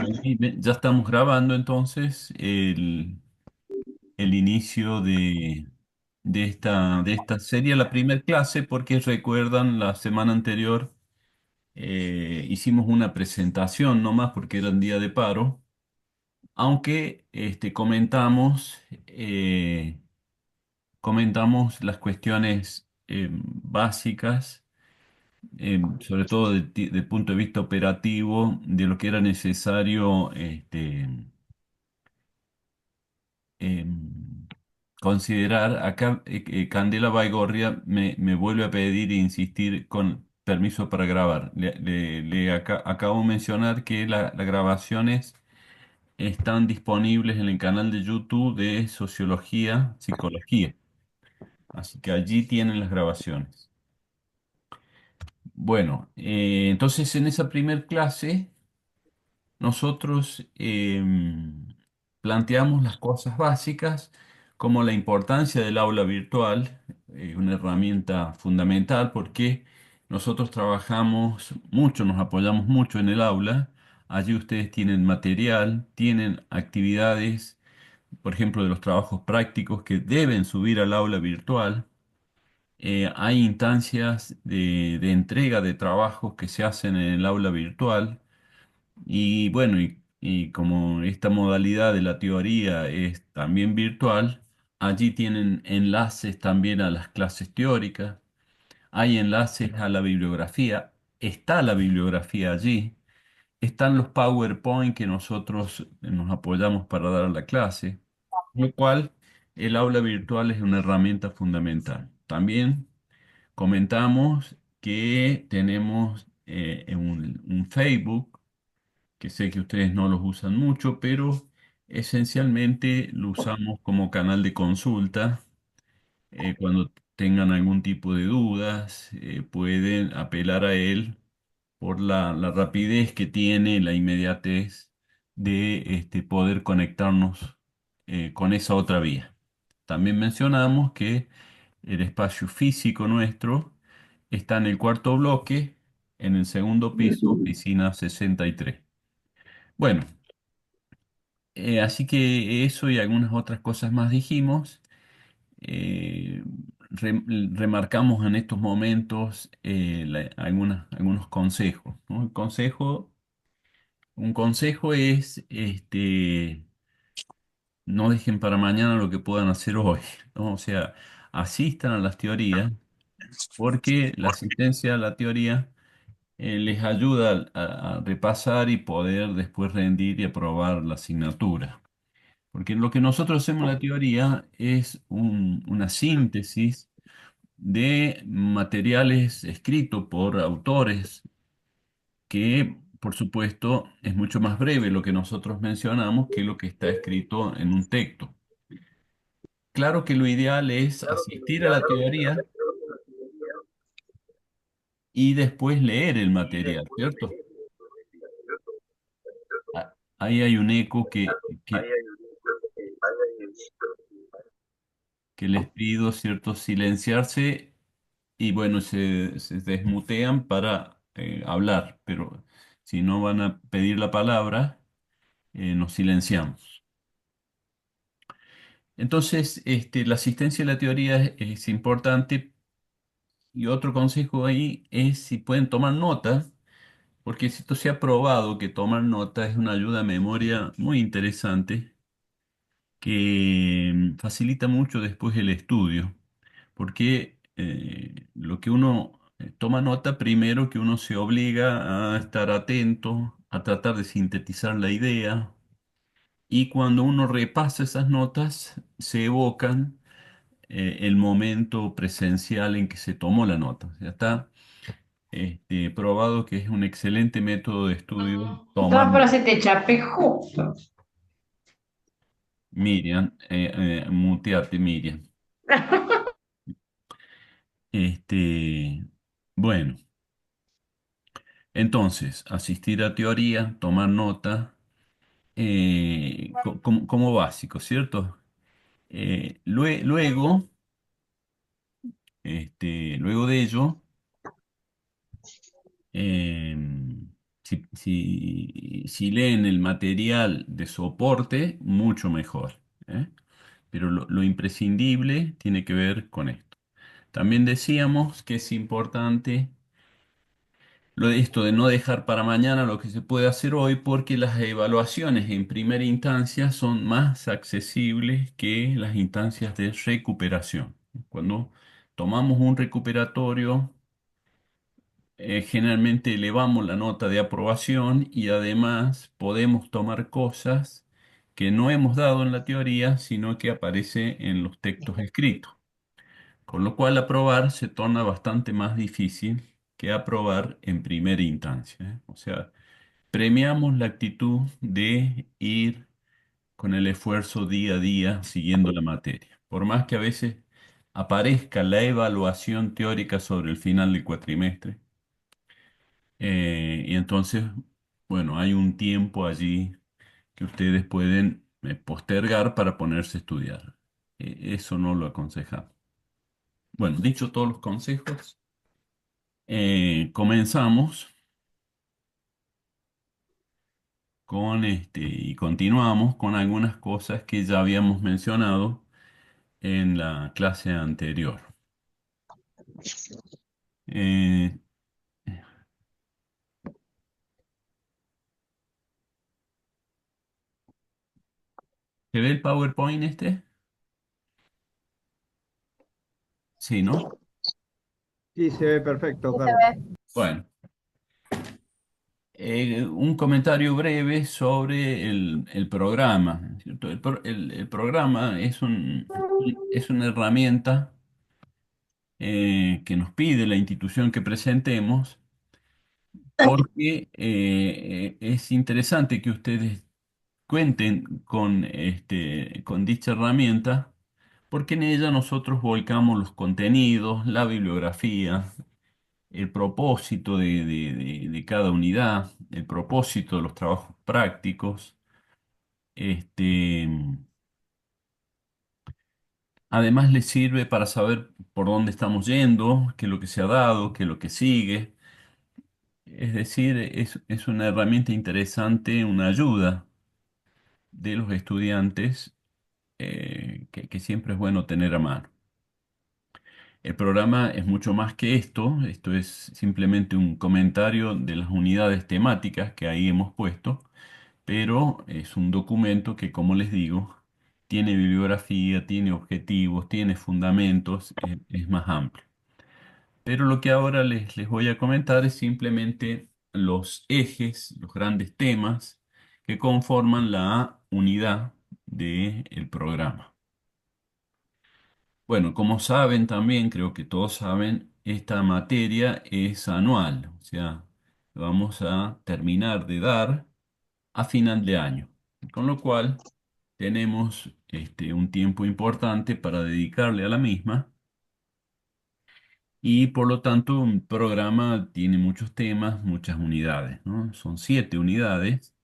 Ahí ya estamos grabando entonces el inicio de esta serie, la primera clase, porque recuerdan la semana anterior hicimos una presentación nomás porque era el día de paro, aunque comentamos las cuestiones básicas, sobre todo del punto de vista operativo, de lo que era necesario considerar. Acá Candela Baigorria me vuelve a pedir e insistir con permiso para grabar. Acabo de mencionar que las grabaciones están disponibles en el canal de YouTube de Sociología, Psicología. Así que allí tienen las grabaciones. Bueno, entonces en esa primer clase nosotros planteamos las cosas básicas como la importancia del aula virtual, una herramienta fundamental porque nosotros trabajamos mucho, nos apoyamos mucho en el aula. Allí ustedes tienen material, tienen actividades, por ejemplo, de los trabajos prácticos que deben subir al aula virtual. Hay instancias de entrega de trabajos que se hacen en el aula virtual. Y bueno, y como esta modalidad de la teoría es también virtual, allí tienen enlaces también a las clases teóricas, hay enlaces a la bibliografía, está la bibliografía allí, están los PowerPoint que nosotros nos apoyamos para dar la clase, lo cual el aula virtual es una herramienta fundamental. También comentamos que tenemos un Facebook, que sé que ustedes no los usan mucho, pero esencialmente lo usamos como canal de consulta. Cuando tengan algún tipo de dudas, pueden apelar a él por la rapidez que tiene, la inmediatez de poder conectarnos con esa otra vía. También mencionamos que el espacio físico nuestro está en el cuarto bloque, en el segundo piso, oficina 63. Bueno, así que eso y algunas otras cosas más dijimos. Eh, Remarcamos en estos momentos algunos consejos, ¿no? Un consejo es, no dejen para mañana lo que puedan hacer hoy, ¿no? O sea, asistan a las teorías, porque la asistencia a la teoría les ayuda a repasar y poder después rendir y aprobar la asignatura. Porque lo que nosotros hacemos en la teoría es una síntesis de materiales escritos por autores que, por supuesto, es mucho más breve lo que nosotros mencionamos que lo que está escrito en un texto. Claro que lo ideal es asistir a la teoría y después leer el material, ¿cierto? Ahí hay un eco que les pido, ¿cierto? Silenciarse y bueno, se desmutean para hablar, pero si no van a pedir la palabra, nos silenciamos. Entonces, la asistencia a la teoría es importante, y otro consejo ahí es si pueden tomar nota, porque si esto se ha probado que tomar nota es una ayuda a memoria muy interesante que facilita mucho después el estudio, porque lo que uno toma nota, primero que uno se obliga a estar atento, a tratar de sintetizar la idea, y cuando uno repasa esas notas, se evocan el momento presencial en que se tomó la nota. Ya está probado que es un excelente método de estudio tomar Estaba para nota. hacerte chape justo. Miriam, muteate, Miriam. Bueno. Entonces, asistir a teoría, tomar nota, como básico, ¿cierto? Luego, luego de ello, Si leen el material de soporte, mucho mejor, ¿eh? Pero lo imprescindible tiene que ver con esto. También decíamos que es importante lo de esto de no dejar para mañana lo que se puede hacer hoy, porque las evaluaciones en primera instancia son más accesibles que las instancias de recuperación. Cuando tomamos un recuperatorio, generalmente elevamos la nota de aprobación y además podemos tomar cosas que no hemos dado en la teoría, sino que aparece en los textos escritos. Con lo cual aprobar se torna bastante más difícil que aprobar en primera instancia, ¿eh? O sea, premiamos la actitud de ir con el esfuerzo día a día siguiendo la materia. Por más que a veces aparezca la evaluación teórica sobre el final del cuatrimestre, y entonces, bueno, hay un tiempo allí que ustedes pueden postergar para ponerse a estudiar. Eso no lo aconsejamos. Bueno, dicho todos los consejos, comenzamos con y continuamos con algunas cosas que ya habíamos mencionado en la clase anterior. Eh, ¿Se ve el PowerPoint este? Sí, ¿no? Sí, se ve perfecto, Sí, se Carlos. ve. Bueno, un comentario breve sobre el programa, ¿no es cierto? El programa es una herramienta que nos pide la institución que presentemos, porque es interesante que ustedes cuenten con dicha herramienta, porque en ella nosotros volcamos los contenidos, la bibliografía, el propósito de cada unidad, el propósito de los trabajos prácticos. Este, Además les sirve para saber por dónde estamos yendo, qué es lo que se ha dado, qué es lo que sigue. Es decir, es una herramienta interesante, una ayuda de los estudiantes, que siempre es bueno tener a mano. El programa es mucho más que esto es simplemente un comentario de las unidades temáticas que ahí hemos puesto, pero es un documento que, como les digo, tiene bibliografía, tiene objetivos, tiene fundamentos, es más amplio. Pero lo que ahora les voy a comentar es simplemente los ejes, los grandes temas que conforman la unidad del programa. Bueno, como saben también, creo que todos saben, esta materia es anual, o sea, vamos a terminar de dar a final de año, con lo cual tenemos un tiempo importante para dedicarle a la misma y por lo tanto un programa tiene muchos temas, muchas unidades, ¿no? Son 7 unidades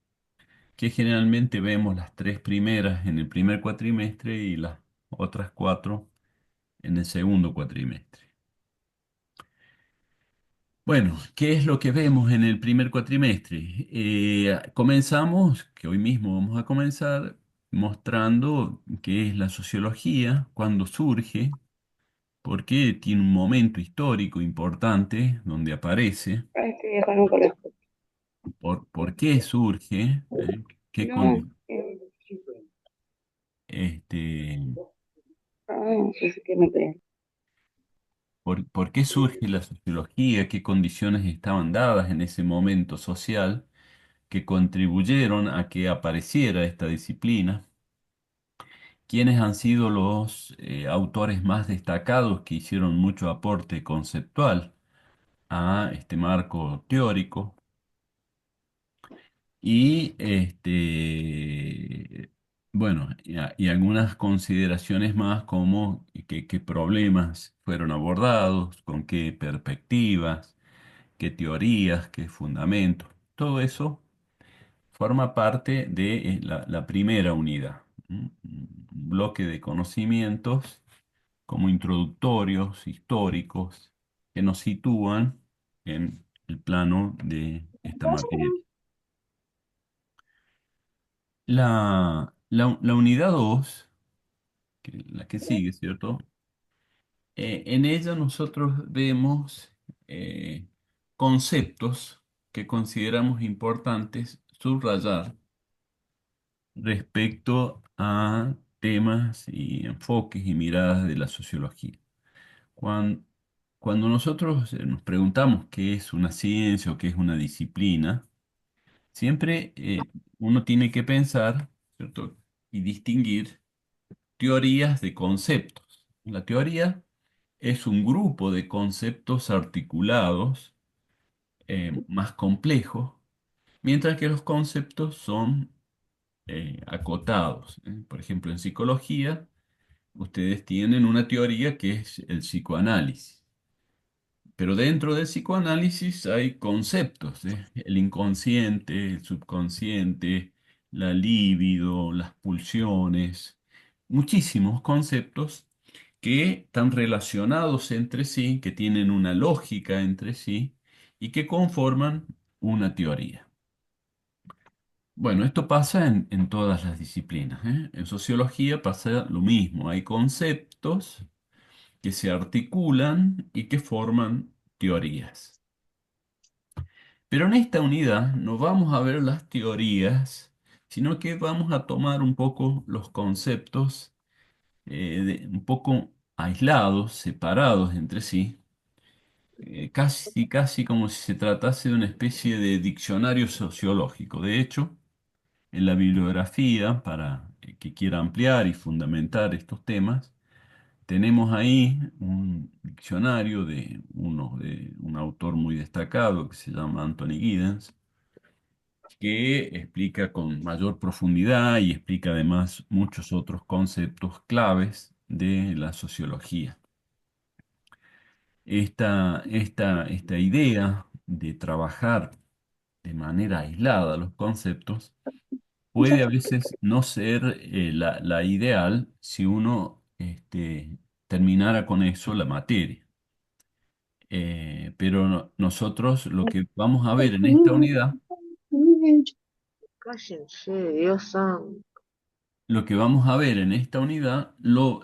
que generalmente vemos las 3 primeras en el primer cuatrimestre y las otras 4 en el segundo cuatrimestre. Bueno, ¿qué es lo que vemos en el primer cuatrimestre? Comenzamos, que hoy mismo vamos a comenzar, mostrando qué es la sociología, cuándo surge, porque tiene un momento histórico importante donde aparece, Ay, este viejo nunca lo escucho. por qué surge, qué No, este, no sé qué me pega. por qué surge la sociología, qué condiciones estaban dadas en ese momento social que contribuyeron a que apareciera esta disciplina. ¿Quiénes han sido los autores más destacados que hicieron mucho aporte conceptual a este marco teórico? Y bueno, y algunas consideraciones más como qué problemas fueron abordados, con qué perspectivas, qué teorías, qué fundamentos. Todo eso forma parte de la primera unidad, ¿m? Un bloque de conocimientos como introductorios, históricos, que nos sitúan en el plano de esta materia. La unidad 2, la que sigue, ¿cierto? En ella nosotros vemos conceptos que consideramos importantes subrayar respecto a temas y enfoques y miradas de la sociología. Cuando, cuando nosotros nos preguntamos qué es una ciencia o qué es una disciplina, siempre uno tiene que pensar, ¿cierto? Y distinguir teorías de conceptos. La teoría es un grupo de conceptos articulados más complejos, mientras que los conceptos son acotados. ¿Eh? Por ejemplo, en psicología, ustedes tienen una teoría que es el psicoanálisis. Pero dentro del psicoanálisis hay conceptos, ¿eh? El inconsciente, el subconsciente, la libido, las pulsiones, muchísimos conceptos que están relacionados entre sí, que tienen una lógica entre sí y que conforman una teoría. Bueno, esto pasa en todas las disciplinas, ¿eh? En sociología pasa lo mismo, hay conceptos que se articulan y que forman teorías. Pero en esta unidad no vamos a ver las teorías, sino que vamos a tomar un poco los conceptos un poco aislados, separados entre sí, casi como si se tratase de una especie de diccionario sociológico. De hecho, en la bibliografía, para el que quiera ampliar y fundamentar estos temas, tenemos ahí un diccionario de un autor muy destacado que se llama Anthony Giddens, que explica con mayor profundidad y explica además muchos otros conceptos claves de la sociología. Esta idea de trabajar de manera aislada los conceptos puede a veces no ser la ideal si uno terminara con eso la materia. Pero nosotros lo que vamos a ver en esta unidad, Cállense, Dios santo. lo que vamos a ver en esta unidad lo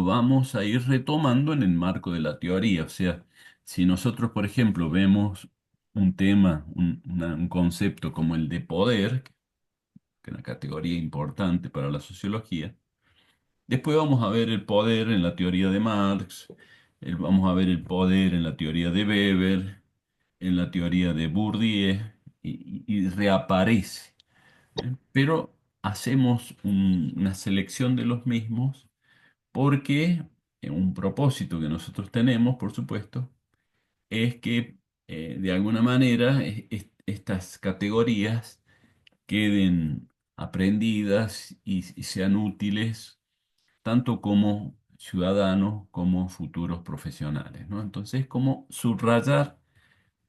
vamos a ir retomando en el marco de la teoría. O sea, si nosotros, por ejemplo, vemos un tema, un concepto como el de poder, que es una categoría importante para la sociología, después vamos a ver el poder en la teoría de Marx, vamos a ver el poder en la teoría de Weber, en la teoría de Bourdieu, y reaparece. ¿Eh? Pero hacemos una selección de los mismos porque un propósito que nosotros tenemos, por supuesto, es que de alguna manera estas categorías queden aprendidas y sean útiles tanto como ciudadanos como futuros profesionales, ¿no? Entonces, como subrayar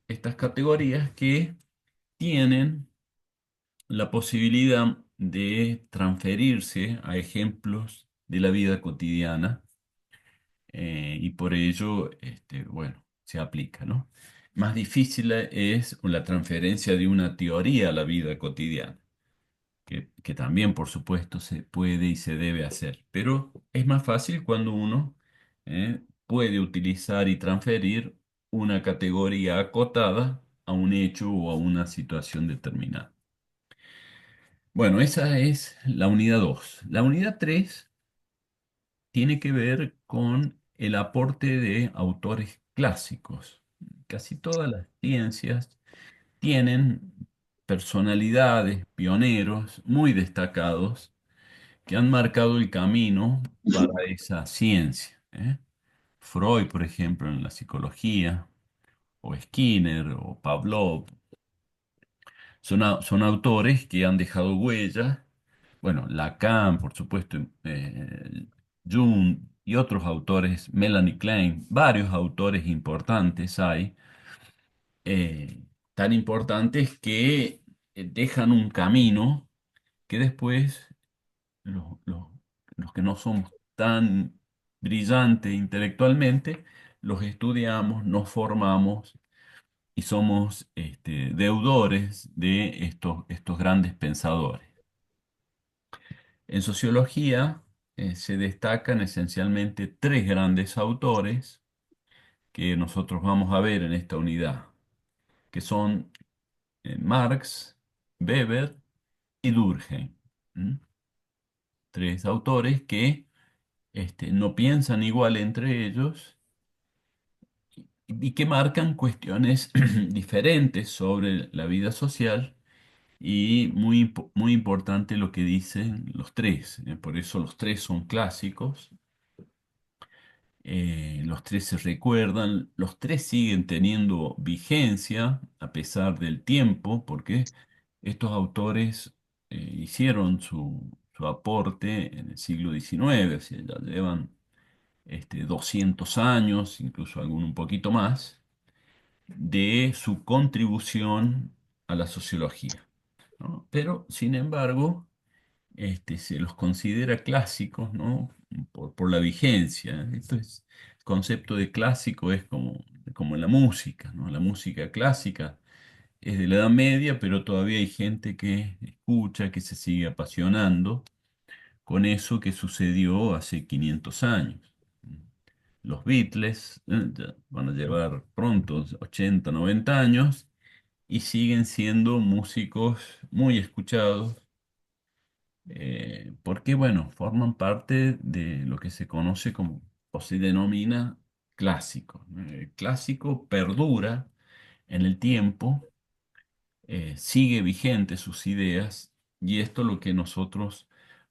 estas categorías que tienen la posibilidad de transferirse a ejemplos de la vida cotidiana y por ello, bueno, se aplica, ¿no? Más difícil es la transferencia de una teoría a la vida cotidiana, que también, por supuesto, se puede y se debe hacer, pero es más fácil cuando uno puede utilizar y transferir una categoría acotada a un hecho o a una situación determinada. Bueno, esa es la unidad 2. La unidad 3 tiene que ver con el aporte de autores clásicos. Casi todas las ciencias tienen personalidades, pioneros muy destacados que han marcado el camino para esa ciencia. ¿Eh? Freud, por ejemplo, en la psicología, o Skinner, o Pavlov, son autores que han dejado huellas. Bueno, Lacan, por supuesto, Jung y otros autores, Melanie Klein, varios autores importantes hay, tan importantes que dejan un camino que después los, los- los que no somos tan brillantes intelectualmente, los estudiamos, nos formamos y somos deudores de estos grandes pensadores. En sociología se destacan esencialmente tres grandes autores que nosotros vamos a ver en esta unidad, que son Marx, Weber y Durkheim. ¿Mm? Tres autores que no piensan igual entre ellos y que marcan cuestiones diferentes sobre la vida social y muy importante lo que dicen los tres. Por eso los tres son clásicos. Los tres se recuerdan, los tres siguen teniendo vigencia a pesar del tiempo, porque estos autores hicieron su aporte en el siglo XIX, o sea, ya llevan 200 años, incluso algún un poquito más, de su contribución a la sociología, ¿no? Pero, sin embargo, se los considera clásicos, ¿no? Por la vigencia. El concepto de clásico es como en la música, ¿no? La música clásica es de la Edad Media, pero todavía hay gente que escucha, que se sigue apasionando con eso que sucedió hace 500 años. Los Beatles, ya van a llevar pronto 80, 90 años y siguen siendo músicos muy escuchados porque, bueno, forman parte de lo que se conoce como, o se denomina clásico, ¿no? El clásico perdura en el tiempo, sigue vigente sus ideas, y esto es lo que nosotros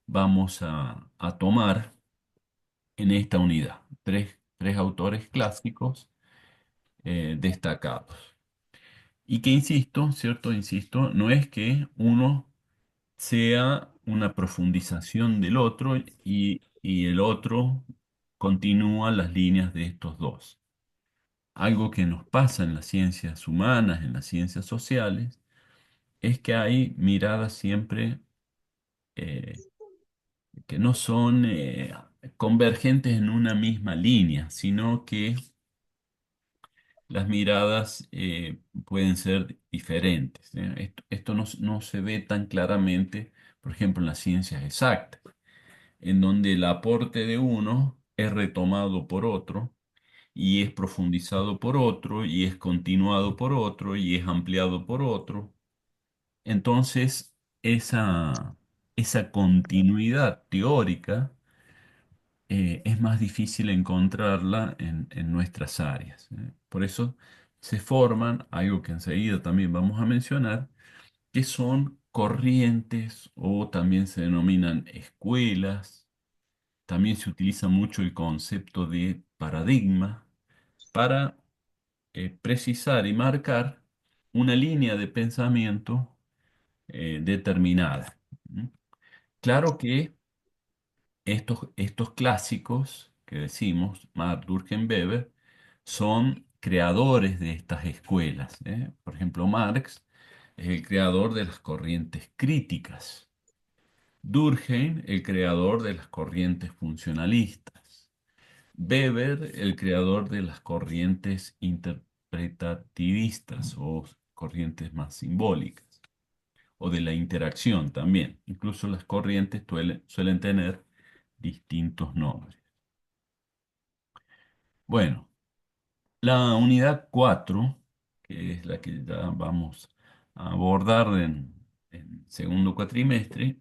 vamos a tomar en esta unidad. Tres autores clásicos destacados. Y que insisto, ¿cierto? Insisto, no es que uno sea una profundización del otro y el otro continúa las líneas de estos dos. Algo que nos pasa en las ciencias humanas, en las ciencias sociales, es que hay miradas siempre eh, que no son convergentes en una misma línea, sino que las miradas pueden ser diferentes, ¿eh? Esto no se ve tan claramente, por ejemplo, en las ciencias exactas, en donde el aporte de uno es retomado por otro y es profundizado por otro y es continuado por otro y es ampliado por otro. Entonces, esa continuidad teórica es más difícil encontrarla en nuestras áreas, ¿eh? Por eso se forman, algo que enseguida también vamos a mencionar, que son corrientes o también se denominan escuelas. También se utiliza mucho el concepto de paradigma para precisar y marcar una línea de pensamiento determinada. ¿Mm? Claro que estos clásicos que decimos, Marx, Durkheim, Weber, son creadores de estas escuelas, ¿eh? Por ejemplo, Marx es el creador de las corrientes críticas. Durkheim, el creador de las corrientes funcionalistas. Weber, el creador de las corrientes interpretativistas o corrientes más simbólicas, o de la interacción también. Incluso las corrientes suelen tener distintos nombres. Bueno, la unidad 4, que es la que ya vamos a abordar en segundo cuatrimestre,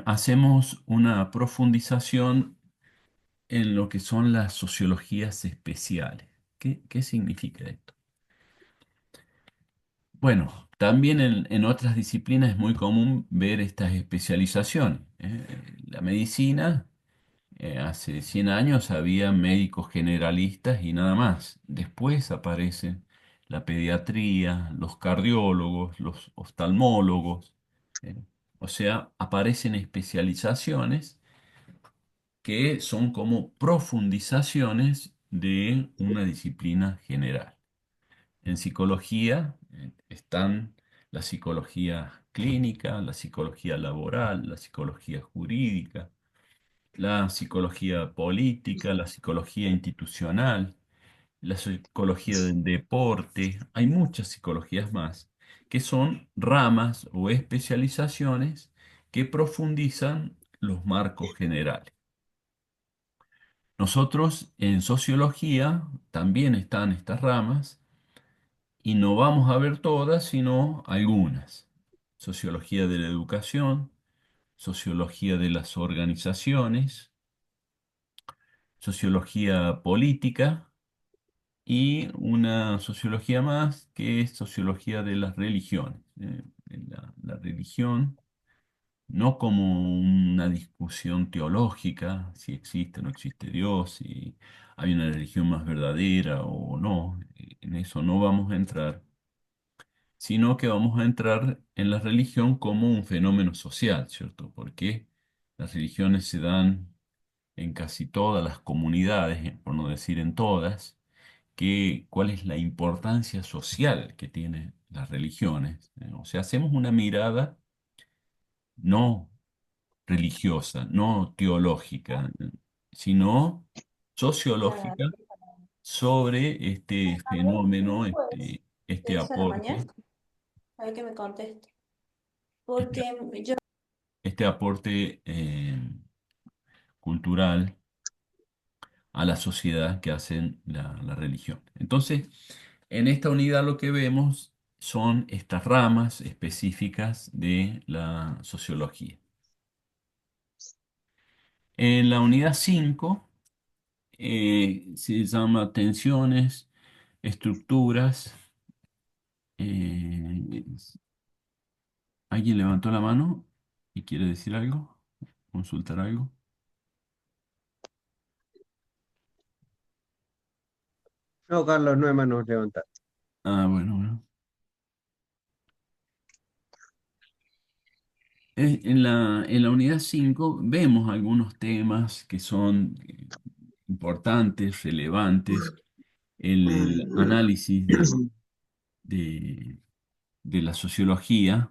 hacemos una profundización en lo que son las sociologías especiales. ¿Qué significa esto? Bueno, también en otras disciplinas es muy común ver estas especializaciones, ¿eh? La medicina, hace 100 años había médicos generalistas y nada más. Después aparecen la pediatría, los cardiólogos, los oftalmólogos. ¿Eh? O sea, aparecen especializaciones que son como profundizaciones de una disciplina general. En psicología están la psicología clínica, la psicología laboral, la psicología jurídica, la psicología política, la psicología institucional, la psicología del deporte, hay muchas psicologías más, que son ramas o especializaciones que profundizan los marcos generales. Nosotros en sociología también están estas ramas y no vamos a ver todas, sino algunas. Sociología de la educación, sociología de las organizaciones, sociología política y una sociología más que es sociología de las religiones. La religión no como una discusión teológica, si existe o no existe Dios, si hay una religión más verdadera o no, en eso no vamos a entrar, sino que vamos a entrar en la religión como un fenómeno social, ¿cierto? Porque las religiones se dan en casi todas las comunidades, por no decir en todas, cuál es la importancia social que tienen las religiones. O sea, hacemos una mirada no religiosa, no teológica, sino Claro, sociológica sobre este a ver, fenómeno, jueves, este 6 de la aporte, mañana, a ver que me conteste. este, Porque yo, este aporte cultural a la sociedad que hacen la religión. Entonces, en esta unidad lo que vemos son estas ramas específicas de la sociología. En la unidad 5 se llama tensiones, estructuras. eh, ¿Alguien levantó la mano y quiere decir algo? ¿Consultar algo? No, Carlos, no hay manos levantadas. Ah, bueno, bueno. En la unidad 5 vemos algunos temas que son importantes, relevantes, el análisis de, de la sociología,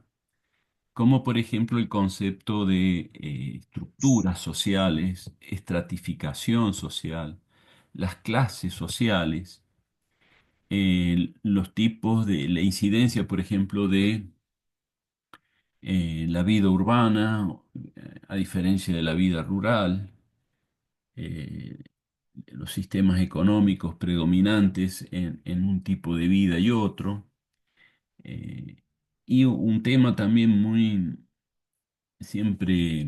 como por ejemplo el concepto de estructuras sociales, estratificación social, las clases sociales, los tipos de la incidencia, por ejemplo, de la vida urbana, a diferencia de la vida rural, eh, los sistemas económicos predominantes en un tipo de vida y otro. eh, y un tema también muy siempre,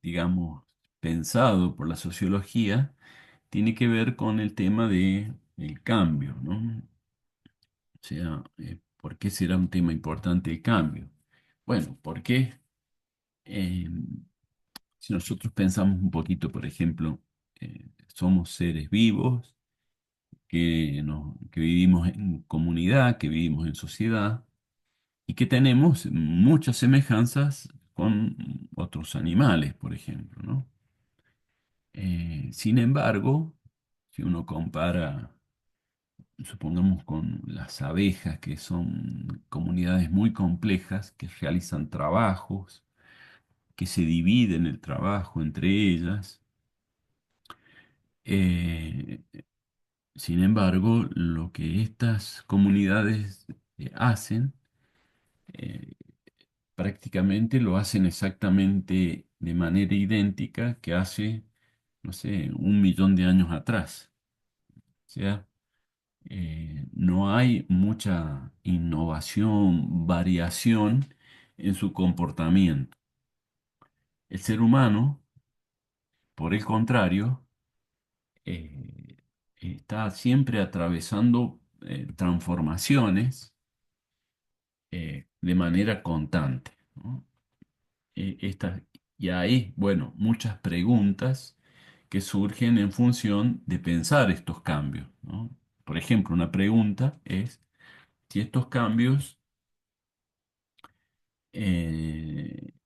digamos, pensado por la sociología, tiene que ver con el tema del cambio, ¿no? O sea, ¿por qué será un tema importante el cambio? Bueno, porque si nosotros pensamos un poquito, por ejemplo, somos seres vivos, que vivimos en comunidad, que vivimos en sociedad y que tenemos muchas semejanzas con otros animales, por ejemplo, ¿no? Sin embargo, si uno compara, supongamos, con las abejas, que son comunidades muy complejas, que realizan trabajos, que se dividen el trabajo entre ellas, eh, sin embargo, lo que estas comunidades hacen, eh, prácticamente lo hacen exactamente de manera idéntica que hace, no sé, 1 millón de años atrás. O sea, no hay mucha innovación, variación en su comportamiento. El ser humano, por el contrario, eh, está siempre atravesando transformaciones de manera constante, ¿no? Estas, y hay, bueno, muchas preguntas que surgen en función de pensar estos cambios, ¿no? Por ejemplo, una pregunta es si estos cambios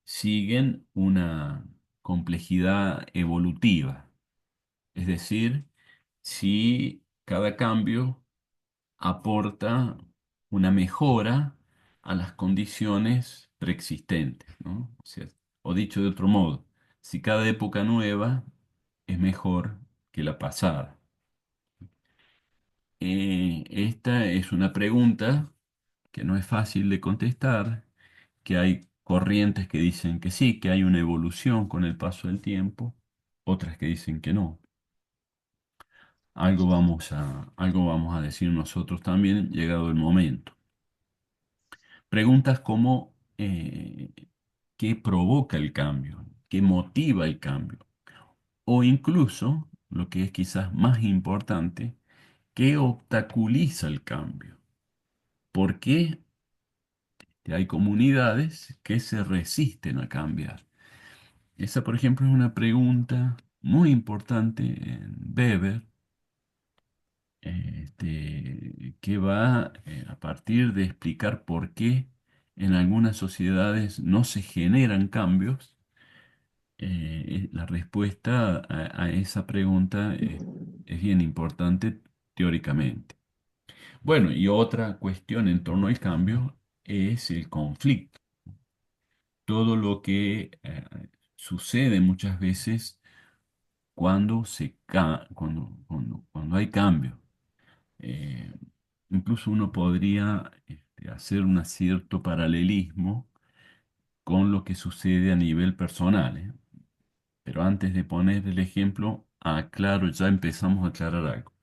siguen una complejidad evolutiva, es decir, si cada cambio aporta una mejora a las condiciones preexistentes, ¿no? O sea, o dicho de otro modo, si cada época nueva es mejor que la pasada. Esta es una pregunta que no es fácil de contestar, que hay corrientes que dicen que sí, que hay una evolución con el paso del tiempo, otras que dicen que no. Algo vamos a decir nosotros también, llegado el momento. Preguntas como ¿qué provoca el cambio? ¿Qué motiva el cambio? O incluso, lo que es quizás más importante, ¿qué obstaculiza el cambio? ¿Por qué hay comunidades que se resisten a cambiar? Esa, por ejemplo, es una pregunta muy importante en Weber, que va a partir de explicar por qué en algunas sociedades no se generan cambios. La respuesta a esa pregunta es bien importante teóricamente. Bueno, y otra cuestión en torno al cambio es el conflicto. Todo lo que sucede muchas veces cuando hay cambio. Eh, Incluso uno podría hacer un cierto paralelismo con lo que sucede a nivel personal, ¿eh? Pero antes de poner el ejemplo, aclaro, ya empezamos a aclarar algo.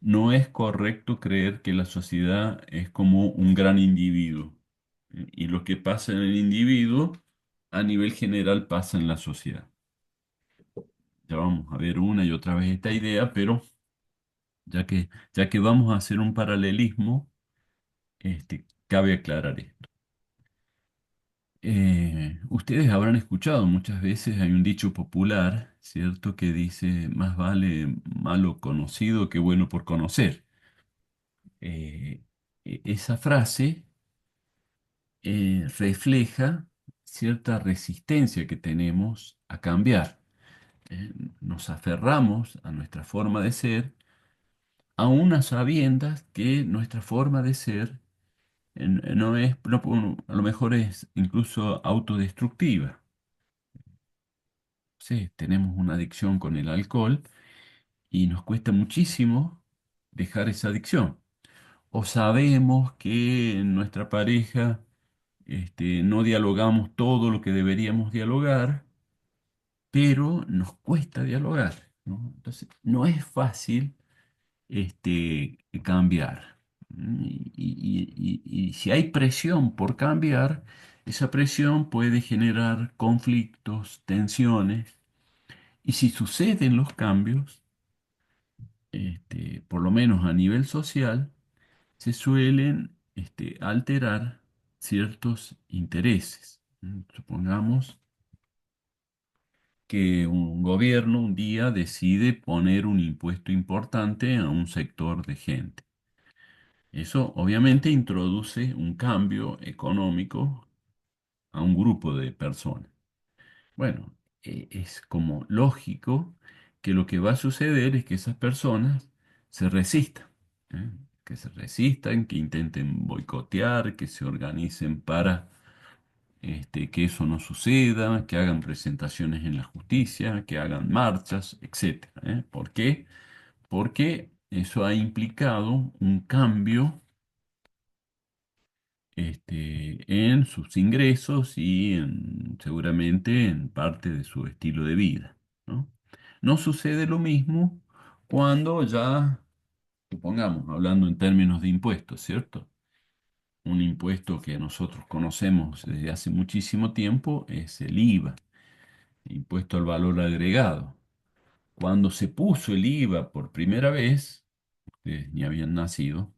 No es correcto creer que la sociedad es como un gran individuo. Y lo que pasa en el individuo, a nivel general, pasa en la sociedad. Ya vamos a ver una y otra vez esta idea, pero ya que vamos a hacer un paralelismo, cabe aclarar esto. Ustedes habrán escuchado muchas veces, hay un dicho popular, ¿cierto?, que dice, más vale malo conocido que bueno por conocer. Eh, Esa frase refleja cierta resistencia que tenemos a cambiar. Eh, Nos aferramos a nuestra forma de ser, aun a sabiendas que nuestra forma de ser no es, a lo mejor es incluso autodestructiva. Sí, tenemos una adicción con el alcohol y nos cuesta muchísimo dejar esa adicción. O sabemos que en nuestra pareja no dialogamos todo lo que deberíamos dialogar, pero nos cuesta dialogar, ¿no? Entonces, no es fácil cambiar. Y si hay presión por cambiar, esa presión puede generar conflictos, tensiones. Y si suceden los cambios, por lo menos a nivel social, se suelen alterar ciertos intereses. Supongamos que un gobierno un día decide poner un impuesto importante a un sector de gente. Eso obviamente introduce un cambio económico a un grupo de personas. Bueno, es como lógico que lo que va a suceder es que esas personas se resistan, ¿eh? Que se resistan, que intenten boicotear, que se organicen para que eso no suceda, que hagan presentaciones en la justicia, que hagan marchas, etcétera, ¿eh? ¿Por qué? Porque eso ha implicado un cambio en sus ingresos y seguramente en parte de su estilo de vida, ¿no? No sucede lo mismo cuando ya, supongamos, hablando en términos de impuestos, ¿cierto? Un impuesto que nosotros conocemos desde hace muchísimo tiempo es el IVA, impuesto al valor agregado. Cuando se puso el IVA por primera vez, ustedes ni habían nacido,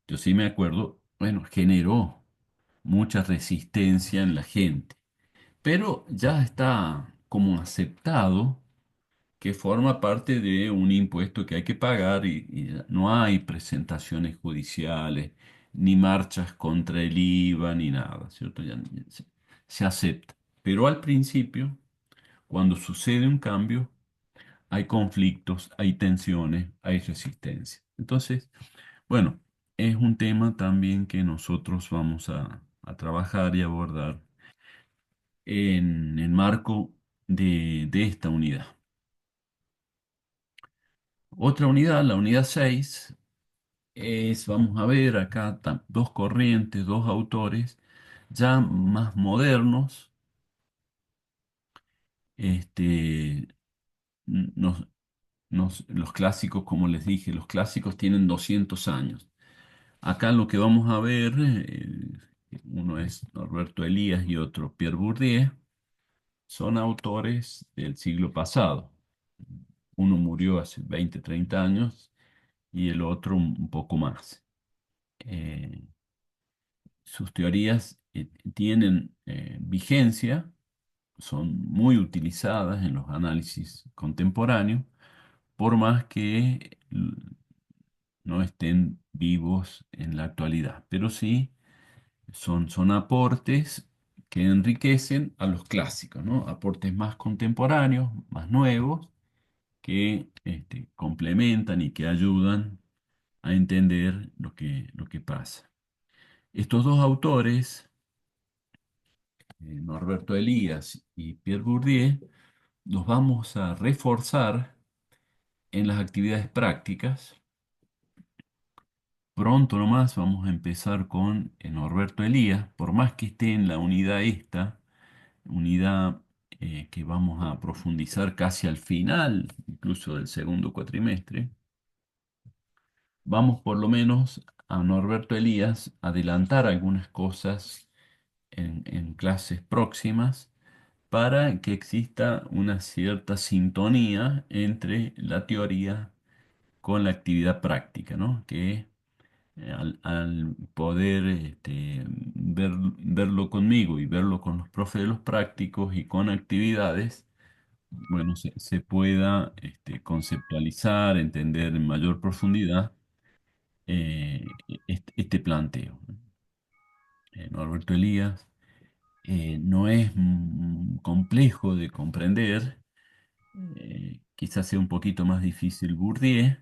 yo sí me acuerdo, bueno, generó mucha resistencia en la gente, pero ya está como aceptado que forma parte de un impuesto que hay que pagar y no hay presentaciones judiciales, ni marchas contra el IVA, ni nada, ¿cierto? Se acepta. Pero al principio, cuando sucede un cambio, hay conflictos, hay tensiones, hay resistencia. Entonces, bueno, es un tema también que nosotros vamos a trabajar y abordar en el marco de esta unidad. Otra unidad, la unidad 6 vamos a ver acá dos corrientes, dos autores ya más modernos. Este, nos, los clásicos, como les dije, los clásicos tienen 200 años. Acá lo que vamos a ver, uno es Norberto Elías y otro Pierre Bourdieu, son autores del siglo pasado. Uno murió hace 20, 30 años y el otro un poco más. Eh, Sus teorías tienen vigencia, son muy utilizadas en los análisis contemporáneos, por más que no estén vivos en la actualidad, pero sí son aportes que enriquecen a los clásicos, ¿no? Aportes más contemporáneos, más nuevos, que complementan y que ayudan a entender lo que pasa. Estos dos autores, Norberto Elías y Pierre Bourdieu, los vamos a reforzar en las actividades prácticas. Pronto nomás vamos a empezar con Norberto Elías, por más que esté en la unidad esta, unidad que vamos a profundizar casi al final, incluso del segundo cuatrimestre, vamos por lo menos a Norberto Elías adelantar algunas cosas en clases próximas para que exista una cierta sintonía entre la teoría con la actividad práctica, ¿no? Que al poder verlo conmigo y verlo con los profes de los prácticos y con actividades, bueno, se pueda conceptualizar, entender en mayor profundidad este planteo, ¿no? Norberto Elías no es complejo de comprender, quizás sea un poquito más difícil Bourdieu,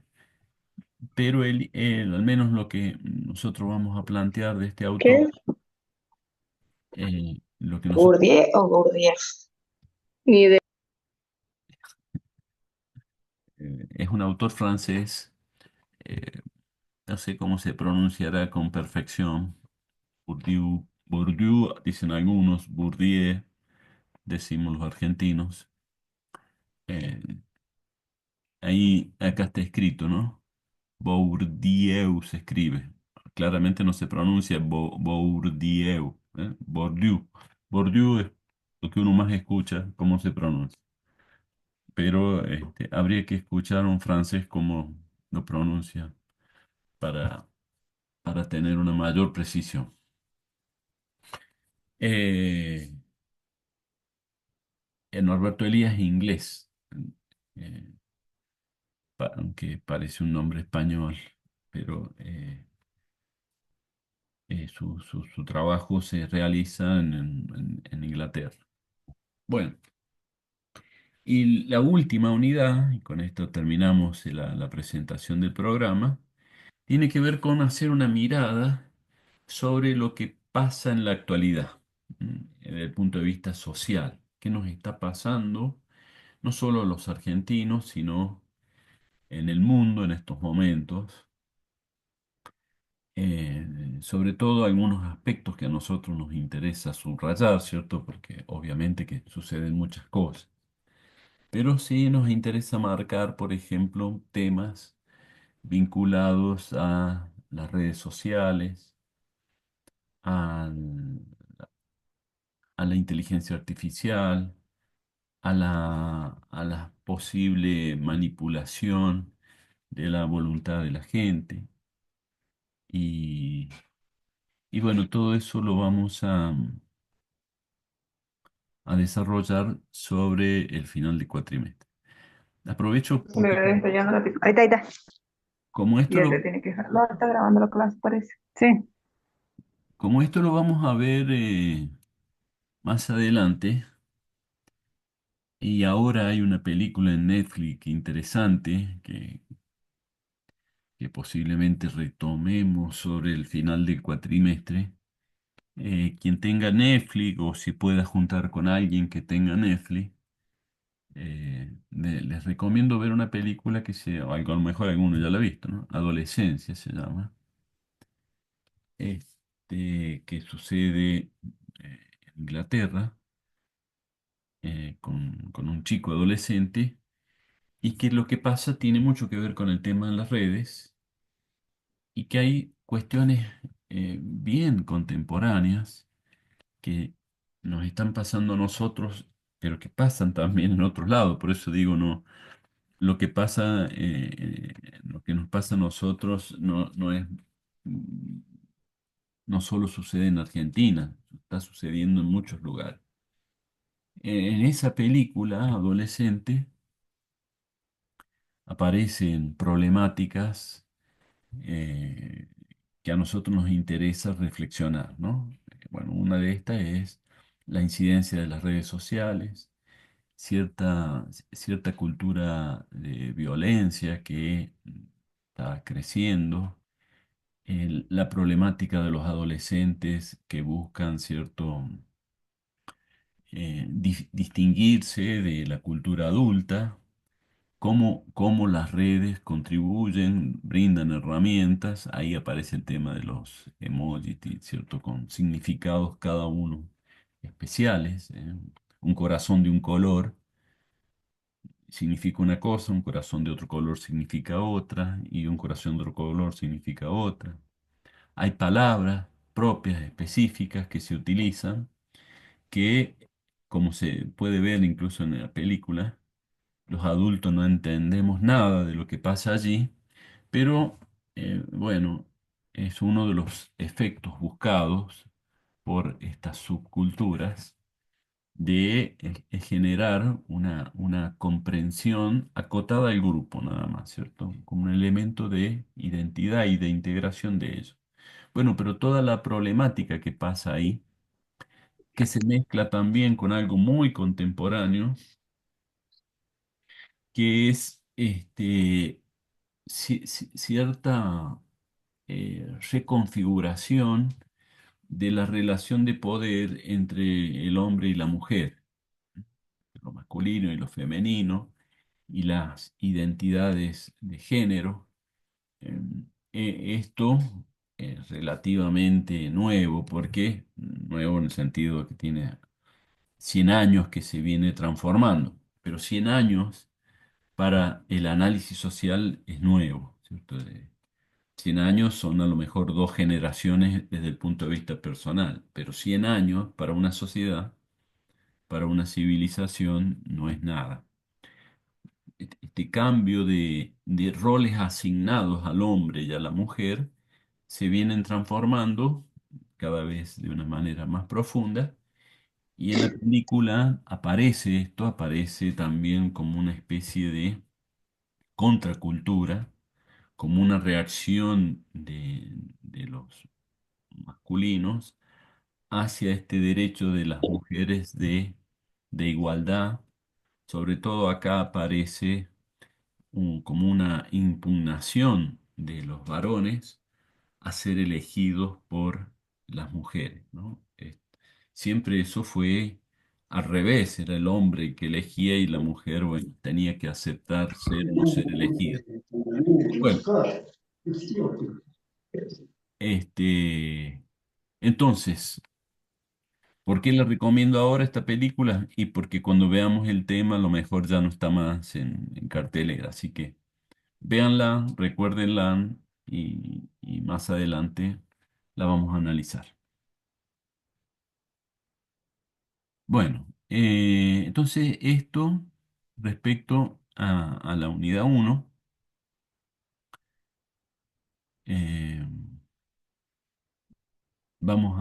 pero al menos lo que nosotros vamos a plantear de este ¿Qué autor, es? lo que nosotros, ¿Bourdieu o Bourdieu? Ni idea. es un autor francés, eh, no sé cómo se pronunciará con perfección, Bourdieu, dicen algunos, Bourdieu, decimos los argentinos. Eh, Ahí, acá está escrito, ¿no? Bourdieu se escribe. Claramente no se pronuncia Bourdieu, ¿eh? Bourdieu. Bourdieu es lo que uno más escucha, cómo se pronuncia. Pero habría que escuchar a un francés cómo lo pronuncia para, para tener una mayor precisión. Eh, el Norberto Elías es inglés, eh, aunque parece un nombre español, pero su trabajo se realiza en Inglaterra. Bueno, y la última unidad, y con esto terminamos la presentación del programa, tiene que ver con hacer una mirada sobre lo que pasa en la actualidad, desde el punto de vista social. ¿Qué nos está pasando? No solo a los argentinos, sino en el mundo en estos momentos. Sobre todo algunos aspectos que a nosotros nos interesa subrayar, ¿cierto? Porque obviamente que suceden muchas cosas. Pero sí nos interesa marcar, por ejemplo, temas vinculados a las redes sociales, al- a la inteligencia artificial, a la posible manipulación de la voluntad de la gente. Y, y bueno, todo eso lo vamos a desarrollar sobre el final de cuatrimestre. Aprovecho Me porque está llegando la Ahí está, ahí está. como esto Ya te lo, tiene que dejar. No, está grabando la clase, parece. Sí. como esto lo vamos a ver más adelante, y ahora hay una película en Netflix interesante que posiblemente retomemos sobre el final del cuatrimestre. Quien tenga Netflix o si pueda juntar con alguien que tenga Netflix, Les recomiendo ver una película a lo mejor alguno ya la ha visto, ¿no? Adolescencia se llama, que sucede en Inglaterra, con un chico adolescente y que lo que pasa tiene mucho que ver con el tema de las redes y que hay cuestiones bien contemporáneas que nos están pasando a nosotros, pero que pasan también en otros lados. Por eso digo, no, lo que nos pasa a nosotros no es, mm, no solo sucede en Argentina, está sucediendo en muchos lugares. En esa película adolescente aparecen problemáticas eh, que a nosotros nos interesa reflexionar, ¿no? Bueno, una de estas es la incidencia de las redes sociales, cierta cultura de violencia que está creciendo, la problemática de los adolescentes que buscan distinguirse de la cultura adulta, cómo las redes contribuyen, brindan herramientas. Ahí aparece el tema de los emojis, ¿cierto? Con significados cada uno especiales. Un corazón de un color significa una cosa, un corazón de otro color significa otra, y un corazón de otro color significa otra. Hay palabras propias, específicas que se utilizan, que, como se puede ver incluso en la película, los adultos no entendemos nada de lo que pasa allí, pero bueno, es uno de los efectos buscados por estas subculturas de generar una comprensión acotada del grupo, nada más, ¿cierto? Como un elemento de identidad y de integración de ellos. Bueno, pero toda la problemática que pasa ahí, que se mezcla también con algo muy contemporáneo, que es cierta reconfiguración de la relación de poder entre el hombre y la mujer, lo masculino y lo femenino, y las identidades de género. Eh, Esto es relativamente nuevo, porque nuevo en el sentido de que tiene 100 años que se viene transformando, pero 100 años para el análisis social es nuevo, ¿cierto? 100 años son a lo mejor dos generaciones desde el punto de vista personal, pero 100 años para una sociedad, para una civilización, no es nada. Este cambio de roles asignados al hombre y a la mujer se vienen transformando cada vez de una manera más profunda. Y en la película aparece esto, aparece también como una especie de contracultura, como una reacción de los masculinos hacia este derecho de las mujeres de igualdad. Sobre todo acá aparece como una impugnación de los varones a ser elegidos por las mujeres, ¿no? Siempre eso fue al revés, era el hombre el que elegía y la mujer, bueno, tenía que aceptar ser o no ser elegida. Bueno, entonces, ¿por qué le recomiendo ahora esta película? Y porque cuando veamos el tema, a lo mejor ya no está más en cartelera. Así que véanla, recuérdenla y más adelante la vamos a analizar. Bueno, entonces esto respecto a la unidad uno, eh, vamos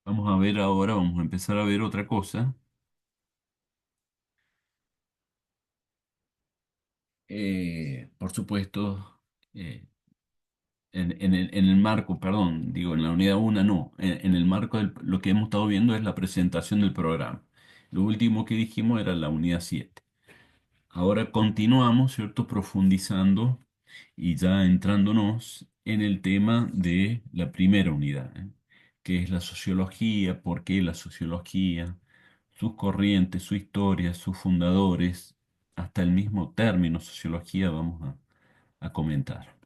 vamos a ver ahora, vamos a empezar a ver otra cosa. Por supuesto, eh, en el marco, perdón, digo, en la unidad 1 no, en el marco de lo que hemos estado viendo es la presentación del programa. Lo último que dijimos era la unidad 7. Ahora continuamos, ¿cierto? Profundizando y ya entrándonos en el tema de la primera unidad, ¿eh? qué es la sociología, por qué la sociología, sus corrientes, su historia, sus fundadores, hasta el mismo término sociología vamos a comentar.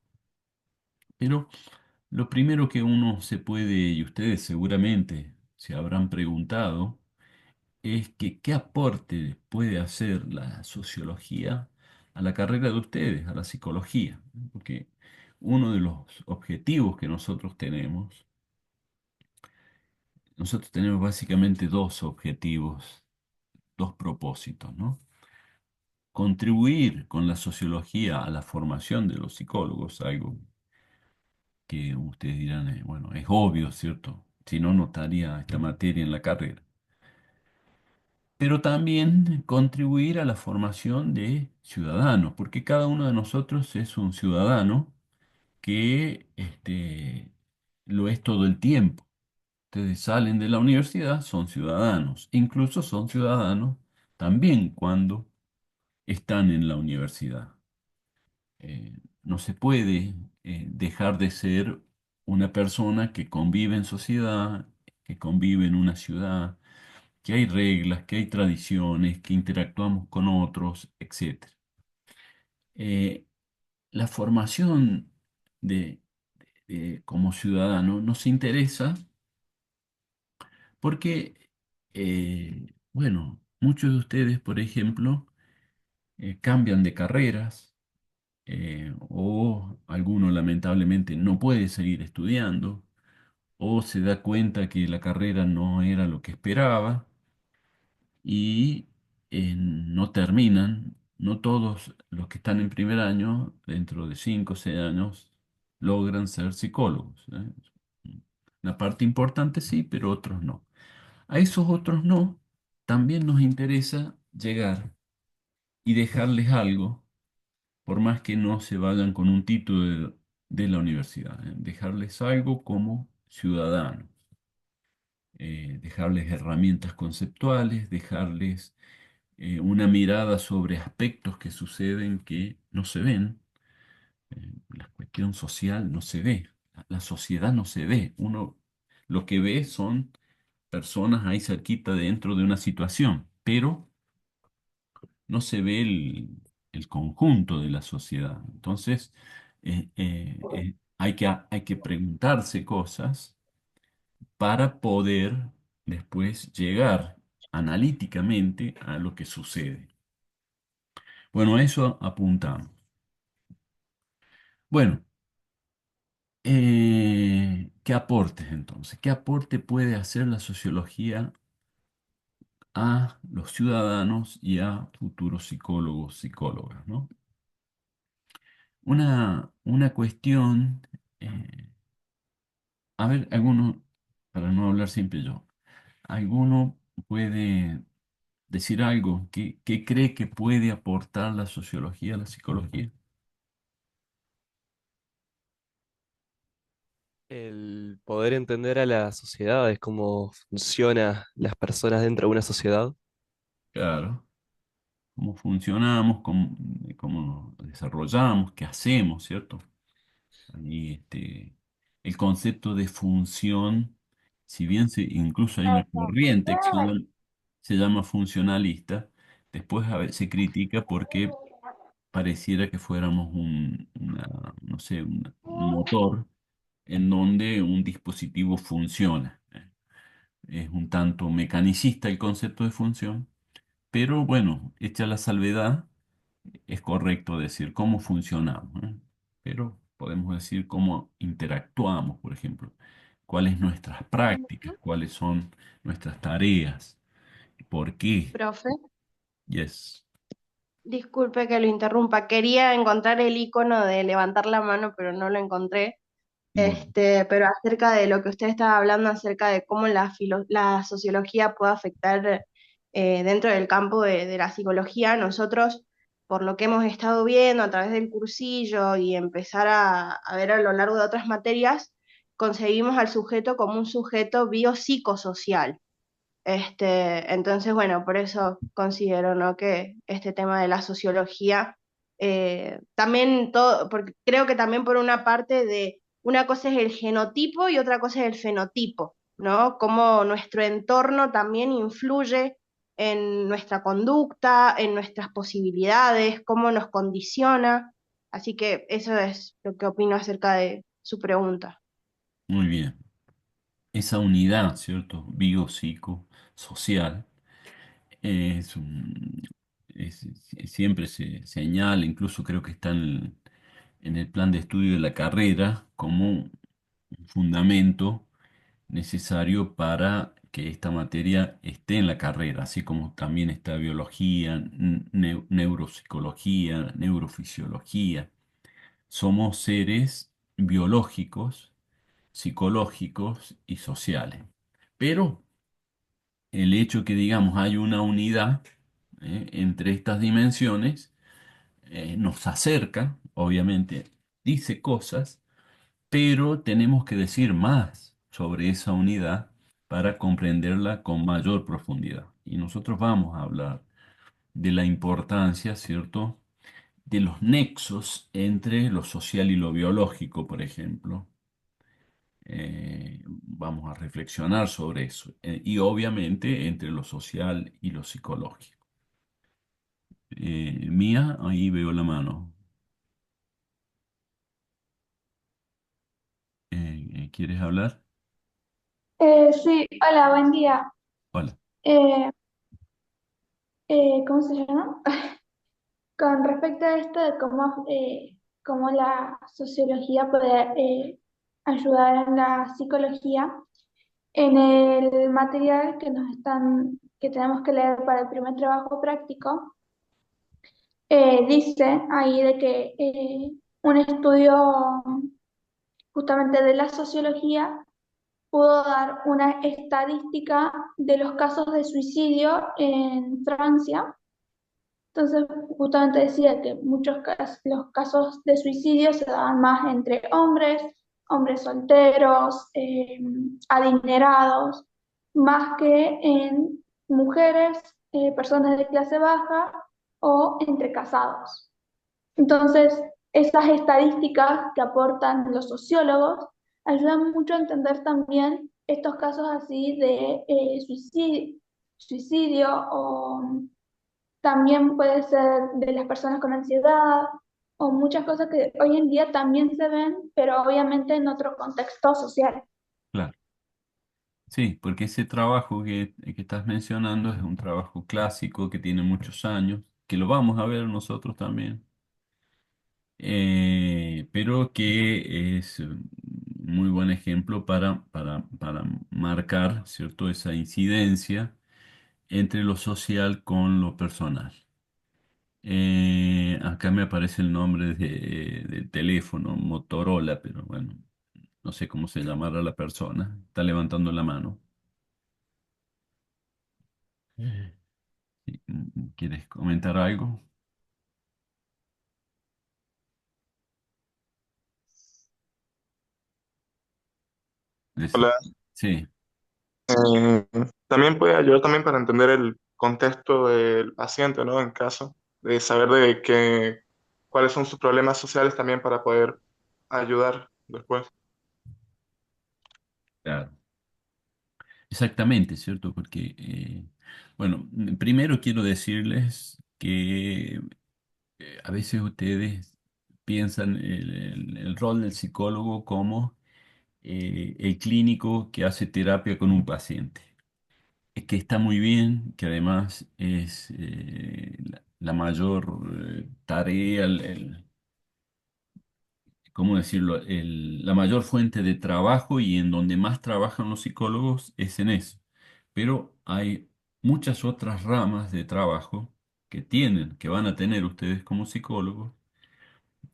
Pero lo primero que uno se puede, y ustedes seguramente se habrán preguntado, es que qué aporte puede hacer la sociología a la carrera de ustedes, a la psicología. Porque uno de los objetivos que nosotros tenemos básicamente dos objetivos, dos propósitos, ¿no? Contribuir con la sociología a la formación de los psicólogos, algo que ustedes dirán, bueno, es obvio, ¿cierto? Si no, no estaría esta materia en la carrera. Pero también contribuir a la formación de ciudadanos, porque cada uno de nosotros es un ciudadano que lo es todo el tiempo. Ustedes salen de la universidad, son ciudadanos, incluso son ciudadanos también cuando están en la universidad. No se puede dejar de ser una persona que convive en sociedad, que convive en una ciudad, que hay reglas, que hay tradiciones, que interactuamos con otros, etcétera. Eh, la formación de, como ciudadano nos interesa porque, bueno, muchos de ustedes, por ejemplo, cambian de carreras o alguno lamentablemente no puede seguir estudiando o se da cuenta que la carrera no era lo que esperaba y no terminan. No todos los que están en primer año, dentro de 5 o 6 años, logran ser psicólogos. Una parte importante sí, pero otros no. A esos otros no, también nos interesa llegar y dejarles algo, por más que no se vayan con un título de la universidad, dejarles algo como ciudadanos, dejarles herramientas conceptuales, dejarles una mirada sobre aspectos que suceden que no se ven. La cuestión social no se ve, la sociedad no se ve. Uno lo que ve son personas ahí cerquita dentro de una situación, pero no se ve el conjunto de la sociedad. Entonces, hay que preguntarse cosas para poder después llegar analíticamente a lo que sucede. Bueno, a eso apuntamos. Bueno, ¿qué aportes entonces? ¿Qué aporte puede hacer la sociología a los ciudadanos y a futuros psicólogos, psicólogas, ¿no? Una cuestión, a ver, alguno, para no hablar siempre yo, ¿alguno puede decir algo que cree que puede aportar la sociología a la psicología? El poder entender a la sociedad es cómo funcionan las personas dentro de una sociedad. Claro, cómo funcionamos, cómo nos desarrollamos, qué hacemos, ¿cierto? Ahí, el concepto de función, si bien incluso hay una corriente que se llama funcionalista, después a veces se critica porque pareciera que fuéramos no sé, un motor en donde un dispositivo funciona. Es un tanto mecanicista el concepto de función, pero bueno, hecha la salvedad, es correcto decir cómo funcionamos, ¿eh? Pero podemos decir cómo interactuamos, por ejemplo, cuáles nuestras prácticas, cuáles son nuestras tareas, por qué. Profe, Yes. disculpe que lo interrumpa. Quería encontrar el icono de levantar la mano, pero no lo encontré. Bueno, Pero acerca de lo que usted estaba hablando, acerca de cómo la sociología puede afectar dentro del campo de la psicología, nosotros, por lo que hemos estado viendo a través del cursillo y empezar a ver a lo largo de otras materias, concebimos al sujeto como un sujeto biopsicosocial. Entonces, bueno, por eso considero, ¿no?, que este tema de la sociología, también todo, porque creo que también por una parte de, una cosa es el genotipo y otra cosa es el fenotipo. ¿no? Cómo nuestro entorno también influye en nuestra conducta, en nuestras posibilidades, cómo nos condiciona. Así que eso es lo que opino acerca de su pregunta. Muy bien. Esa unidad, ¿cierto? Biopsicosocial es, siempre se señala, incluso creo que está en el plan de estudio de la carrera como un fundamento necesario para que esta materia esté en la carrera, así como también está biología, neuropsicología, neurofisiología. Somos seres biológicos, psicológicos y sociales. Pero el hecho que, digamos, hay una unidad entre estas dimensiones nos acerca, obviamente, dice cosas, pero tenemos que decir más sobre esa unidad para comprenderla con mayor profundidad. Y nosotros vamos a hablar de la importancia, ¿cierto?, de los nexos entre lo social y lo biológico, por ejemplo. Vamos a reflexionar sobre eso. Y obviamente entre lo social y lo psicológico. Mía, ahí veo la mano. ¿Quieres hablar? Sí, hola, buen día. Hola. Eh, ¿Cómo se llama? Con respecto a esto de cómo la sociología puede ayudar en la psicología, en el material que tenemos que leer para el primer trabajo práctico, dice ahí de que un estudio justamente de la sociología pudo dar una estadística de los casos de suicidio en Francia. Entonces, justamente decía que los casos de suicidio se daban más entre hombres, hombres solteros, adinerados, más que en mujeres, personas de clase baja o entre casados. Entonces, esas estadísticas que aportan los sociólogos ayudan mucho a entender también estos casos así de suicidio o también puede ser de las personas con ansiedad o muchas cosas que hoy en día también se ven, pero obviamente en otro contexto social. Claro. Sí, porque ese trabajo que estás mencionando es un trabajo clásico que tiene muchos años, que lo vamos a ver nosotros también, pero que es muy buen ejemplo para marcar, ¿cierto?, esa incidencia entre lo social con lo personal. Acá me aparece el nombre del teléfono, Motorola, pero bueno, no sé cómo se llamará la persona. Está levantando la mano. Sí, ¿quieres comentar algo? Deci- Hola. Sí, Eh, También puede ayudar también para entender el contexto del paciente, ¿no? En caso de saber cuáles son sus problemas sociales también para poder ayudar después. claro. Exactamente, ¿cierto? Porque, bueno, primero quiero decirles que a veces ustedes piensan el rol del psicólogo como el clínico que hace terapia con un paciente. Es que está muy bien, que además es la mayor tarea, ¿cómo decirlo? La mayor fuente de trabajo y en donde más trabajan los psicólogos es en eso. Pero hay muchas otras ramas de trabajo que van a tener ustedes como psicólogos,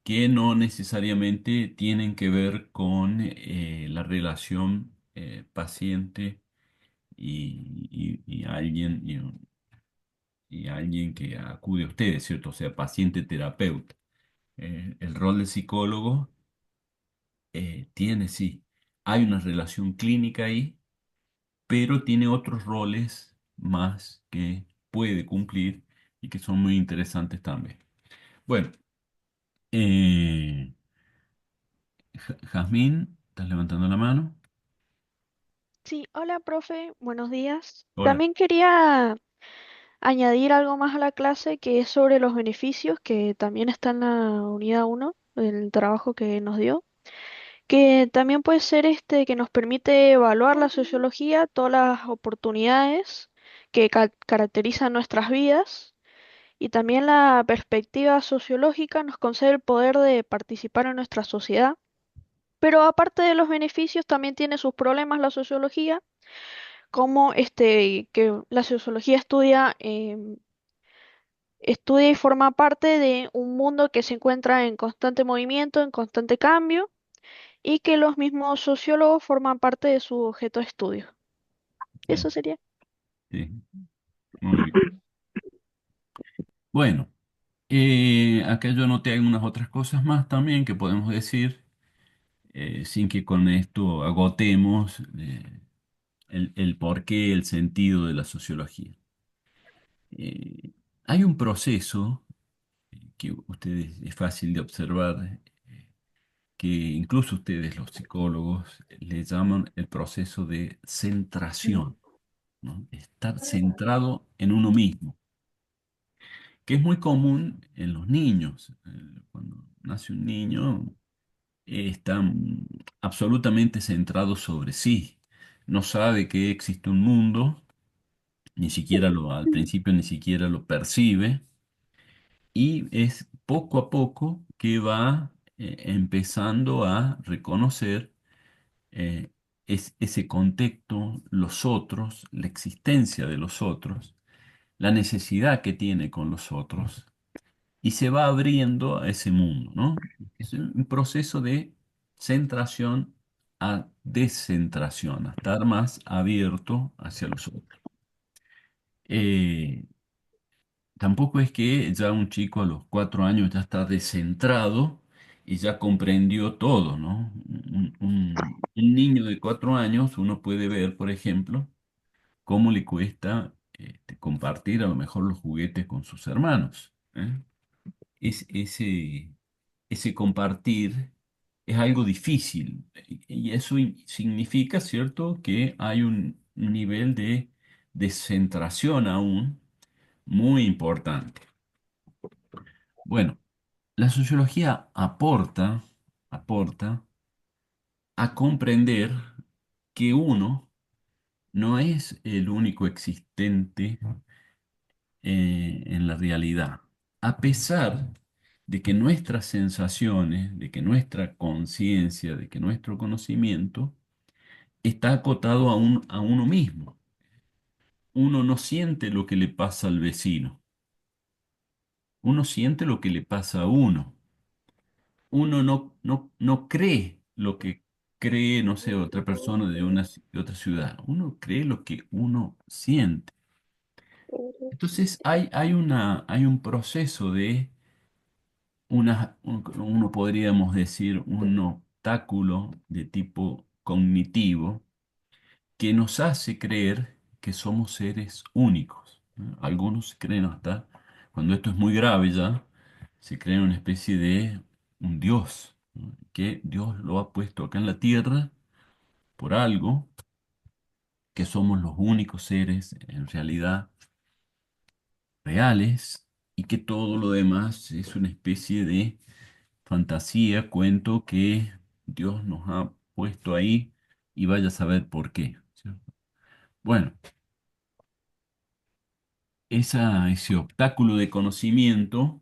que no necesariamente tienen que ver con la relación paciente y alguien y alguien que acude a ustedes, ¿cierto? O sea, paciente-terapeuta. El rol del psicólogo tiene, sí, hay una relación clínica ahí, pero tiene otros roles más que puede cumplir y que son muy interesantes también. Bueno, Jazmín, ¿estás levantando la mano? Sí, hola, profe, buenos días. Hola. También quería añadir algo más a la clase que es sobre los beneficios, que también está en la unidad uno del trabajo que nos dio, que también puede ser que nos permite evaluar la sociología, todas las oportunidades que caracterizan nuestras vidas, y también la perspectiva sociológica nos concede el poder de participar en nuestra sociedad. Pero aparte de los beneficios, también tiene sus problemas la sociología, como que la sociología estudia y forma parte de un mundo que se encuentra en constante movimiento, en constante cambio, y que los mismos sociólogos forman parte de su objeto de estudio. Sí, Eso sería. sí, muy bien. Bueno, acá yo anoté algunas otras cosas más también que podemos decir, sin que con esto agotemos el porqué, el sentido de la sociología. Eh, Hay un proceso que ustedes es fácil de observar, que incluso ustedes, los psicólogos, le llaman el proceso de centración, ¿no? Estar centrado en uno mismo, que es muy común en los niños. Cuando nace un niño, está absolutamente centrado sobre sí. No sabe que existe un mundo, ni siquiera al principio ni siquiera lo percibe, y es poco a poco que va empezando a reconocer eh, ese contexto, los otros, la existencia de los otros, la necesidad que tiene con los otros, y se va abriendo a ese mundo, ¿no? Es un proceso de centración a descentración, a estar más abierto hacia los otros. Eh, Tampoco es que ya un chico a los 4 años ya está descentrado y ya comprendió todo, ¿no? Un niño de 4 años, uno puede ver, por ejemplo, cómo le cuesta compartir a lo mejor los juguetes con sus hermanos, ¿eh? Ese, ese compartir es algo difícil y eso significa, ¿cierto?, que hay un nivel de descentración aún muy importante. Bueno, la sociología aporta a comprender que uno no es el único existente en la realidad, a pesar de que nuestras sensaciones, de que nuestra conciencia, de que nuestro conocimiento está acotado a uno mismo. Uno no siente lo que le pasa al vecino, uno siente lo que le pasa a uno. Uno no cree lo que cree, no sé, otra persona de otra ciudad. Uno cree lo que uno siente. Entonces hay un proceso de uno podríamos decir, un obstáculo de tipo cognitivo que nos hace creer que somos seres únicos, ¿no? Algunos creen hasta, cuando esto es muy grave ya, se creen una especie de un Dios, ¿no? Que Dios lo ha puesto acá en la tierra por algo, que somos los únicos seres en realidad reales y que todo lo demás es una especie de fantasía, cuento que Dios nos ha puesto ahí y vaya a saber por qué, ¿cierto? Bueno, ese obstáculo de conocimiento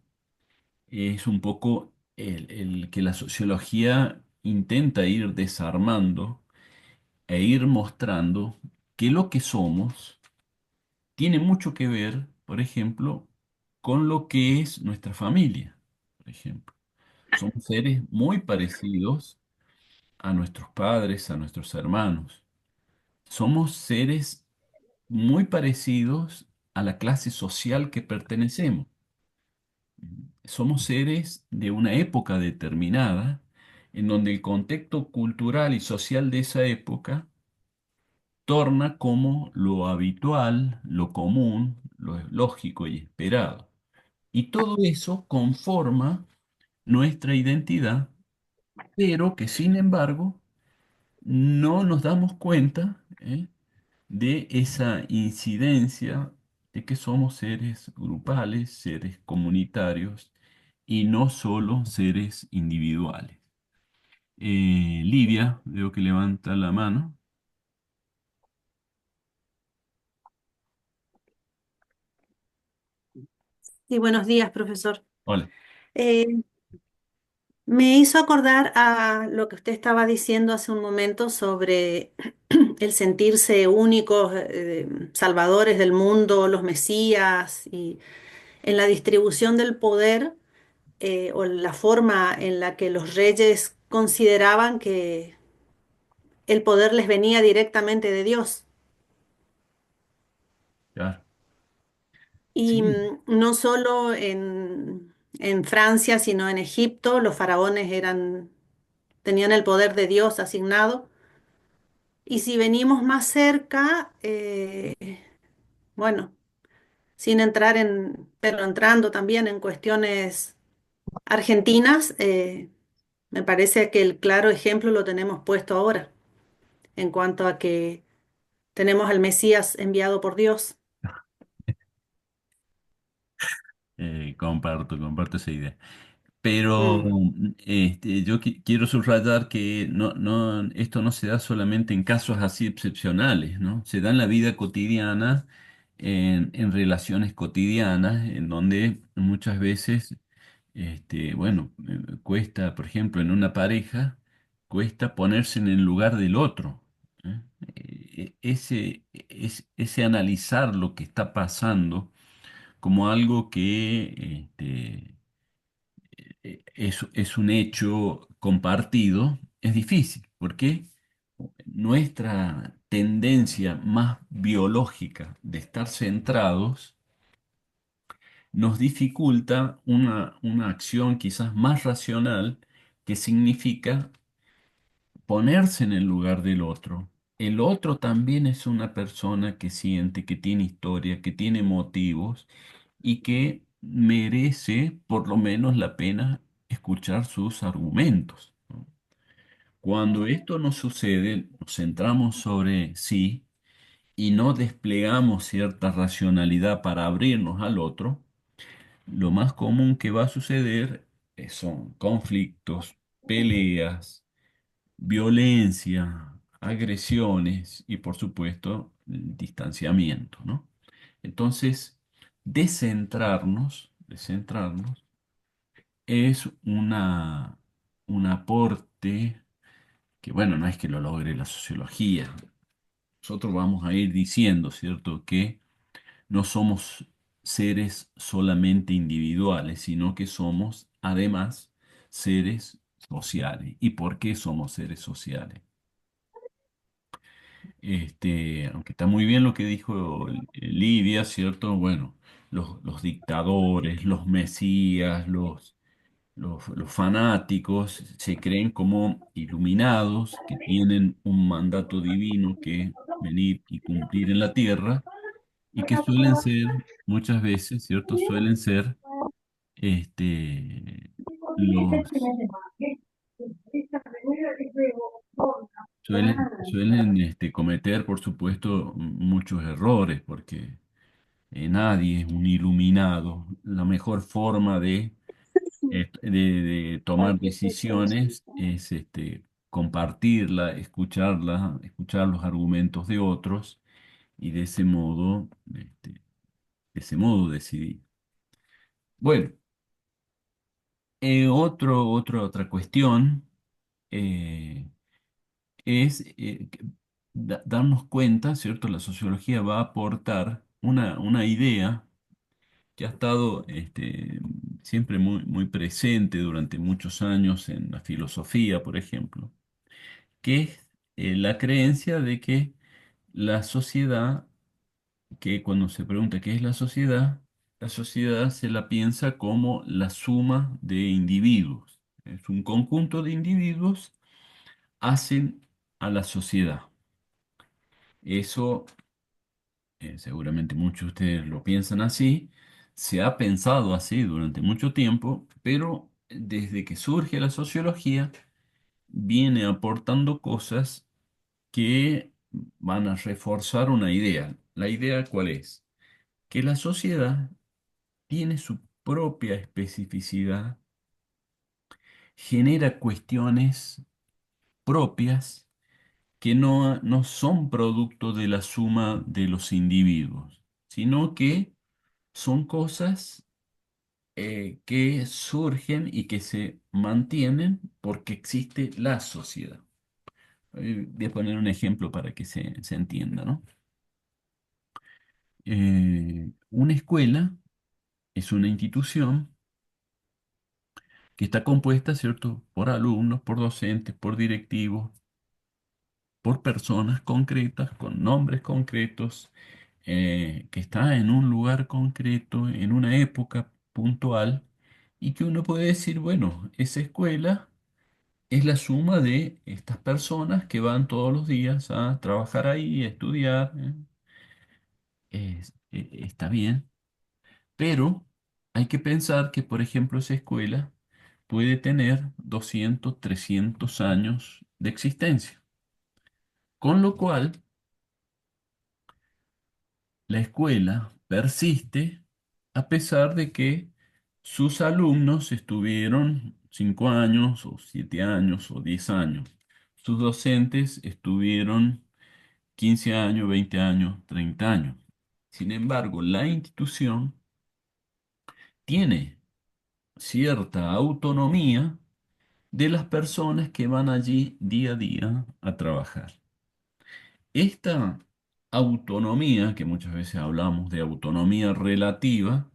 es un poco el que la sociología intenta ir desarmando e ir mostrando que lo que somos tiene mucho que ver, por ejemplo, con lo que es nuestra familia, por ejemplo. Somos seres muy parecidos a nuestros padres, a nuestros hermanos. Somos seres muy parecidos a la clase social que pertenecemos. Somos seres de una época determinada en donde el contexto cultural y social de esa época torna como lo habitual, lo común, lo lógico y esperado. Y todo eso conforma nuestra identidad, pero que sin embargo no nos damos cuenta ¿eh? De esa incidencia de que somos seres grupales, seres comunitarios y no solo seres individuales. Livia, veo que levanta la mano. Sí, buenos días, profesor. Hola. Eh, Me hizo acordar a lo que usted estaba diciendo hace un momento sobre el sentirse únicos, salvadores del mundo, los mesías, y en la distribución del poder, o la forma en la que los reyes consideraban que el poder les venía directamente de Dios. Claro. Y Sí, no solo en Francia, sino en Egipto, los faraones tenían el poder de Dios asignado. Y si venimos más cerca, bueno, sin entrar pero entrando también en cuestiones argentinas, me parece que el claro ejemplo lo tenemos puesto ahora, en cuanto a que tenemos al Mesías enviado por Dios. comparto esa idea. Pero Mm. yo quiero subrayar que esto no se da solamente en casos así excepcionales, ¿no? Se da en la vida cotidiana, en relaciones cotidianas, en donde muchas veces, bueno, cuesta, por ejemplo, en una pareja, cuesta ponerse en el lugar del otro. ¿Eh? Ese analizar lo que está pasando como algo que es un hecho compartido, es difícil, porque nuestra tendencia más biológica de estar centrados nos dificulta una acción quizás más racional que significa ponerse en el lugar del otro. El otro también es una persona que siente, que tiene historia, que tiene motivos y que merece por lo menos la pena escuchar sus argumentos, ¿no? Cuando esto no sucede, nos centramos sobre sí y no desplegamos cierta racionalidad para abrirnos al otro, lo más común que va a suceder son conflictos, peleas, violencia, agresiones y por supuesto distanciamiento, ¿no? Entonces, descentrarnos es un aporte que, bueno, no es que lo logre la sociología. Nosotros vamos a ir diciendo, ¿cierto?, que no somos seres solamente individuales, sino que somos además seres sociales. ¿Y por qué somos seres sociales? Aunque está muy bien lo que dijo Livia, ¿cierto? Bueno, los dictadores, los mesías, los fanáticos se creen como iluminados, que tienen un mandato divino que venir y cumplir en la tierra, y que suelen ser, muchas veces, ¿cierto? Suelen ser este, los cometer, por supuesto, muchos errores, porque nadie es un iluminado. La mejor forma de tomar decisiones es compartirla, escuchar los argumentos de otros y de ese modo decidir. Bueno, otra cuestión eh, es darnos cuenta, ¿cierto? La sociología va a aportar una idea que ha estado siempre muy presente durante muchos años en la filosofía, por ejemplo, que es la creencia de que la sociedad, que cuando se pregunta qué es la sociedad se la piensa como la suma de individuos. Es un conjunto de individuos hacen a la sociedad. Eso, seguramente muchos de ustedes lo piensan así, se ha pensado así durante mucho tiempo, pero desde que surge la sociología, viene aportando cosas que van a reforzar una idea. ¿La idea cuál es? Que la sociedad tiene su propia especificidad, genera cuestiones propias que no son producto de la suma de los individuos, sino que son cosas que surgen y que se mantienen porque existe la sociedad. Voy a poner un ejemplo para que se entienda, ¿no? Una escuela es una institución que está compuesta, ¿cierto?, por alumnos, por docentes, por directivos, por personas concretas, con nombres concretos, que está en un lugar concreto, en una época puntual, y que uno puede decir, bueno, esa escuela es la suma de estas personas que van todos los días a trabajar ahí, a estudiar. Está bien, pero hay que pensar que, por ejemplo, esa escuela puede tener 200, 300 años de existencia, con lo cual la escuela persiste a pesar de que sus alumnos estuvieron 5 años o 7 años o 10 años. Sus docentes estuvieron 15 años, 20 años, 30 años. Sin embargo, la institución tiene cierta autonomía de las personas que van allí día a día a trabajar. Esta autonomía, que muchas veces hablamos de autonomía relativa,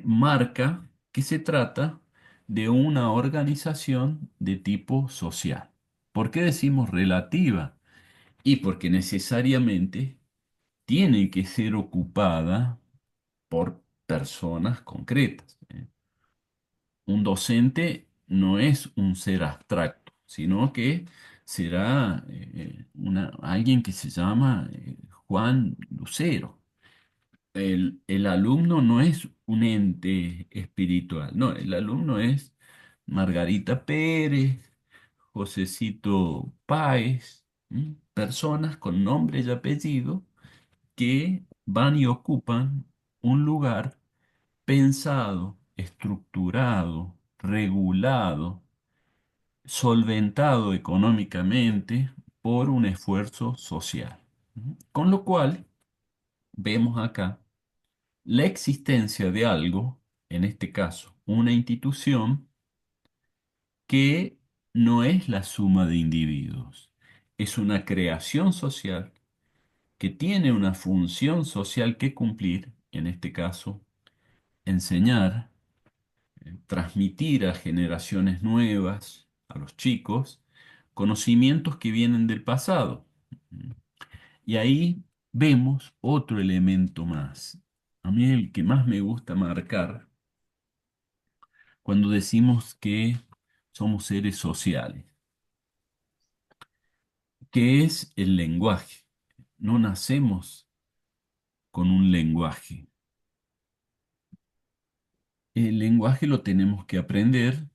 marca que se trata de una organización de tipo social. ¿Por qué decimos relativa? Y porque necesariamente tiene que ser ocupada por personas concretas. Un docente no es un ser abstracto, sino que será alguien que se llama Juan Lucero. El alumno no es un ente espiritual, no, el alumno es Margarita Pérez, Josecito Páez, personas con nombre y apellido que van y ocupan un lugar pensado, estructurado, regulado, solventado económicamente por un esfuerzo social. Con lo cual, vemos acá la existencia de algo, en este caso, una institución, que no es la suma de individuos, es una creación social que tiene una función social que cumplir, en este caso, enseñar, transmitir a generaciones nuevas, a los chicos, conocimientos que vienen del pasado. Y ahí vemos otro elemento más. A mí el que más me gusta marcar cuando decimos que somos seres sociales, que es el lenguaje. No nacemos con un lenguaje. El lenguaje lo tenemos que aprender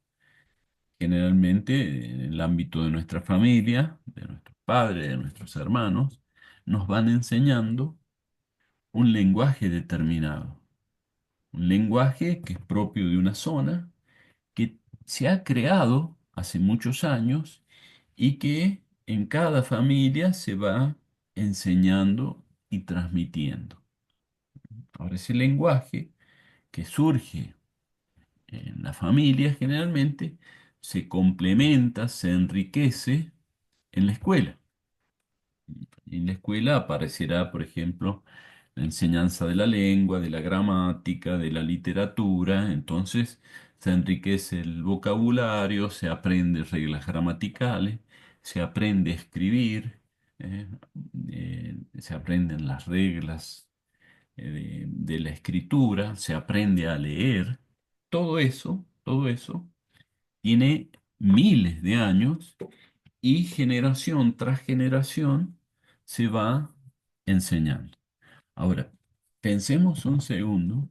generalmente en el ámbito de nuestra familia, de nuestros padres, de nuestros hermanos. Nos van enseñando un lenguaje determinado, un lenguaje que es propio de una zona, que se ha creado hace muchos años y que en cada familia se va enseñando y transmitiendo. Ahora, ese lenguaje que surge en la familia generalmente se complementa, se enriquece en la escuela. En la escuela aparecerá, por ejemplo, la enseñanza de la lengua, de la gramática, de la literatura. Entonces se enriquece el vocabulario, se aprende reglas gramaticales, se aprende a escribir, eh, se aprenden las reglas de la escritura, se aprende a leer. Todo eso tiene miles de años y generación tras generación se va enseñando. Ahora, pensemos un segundo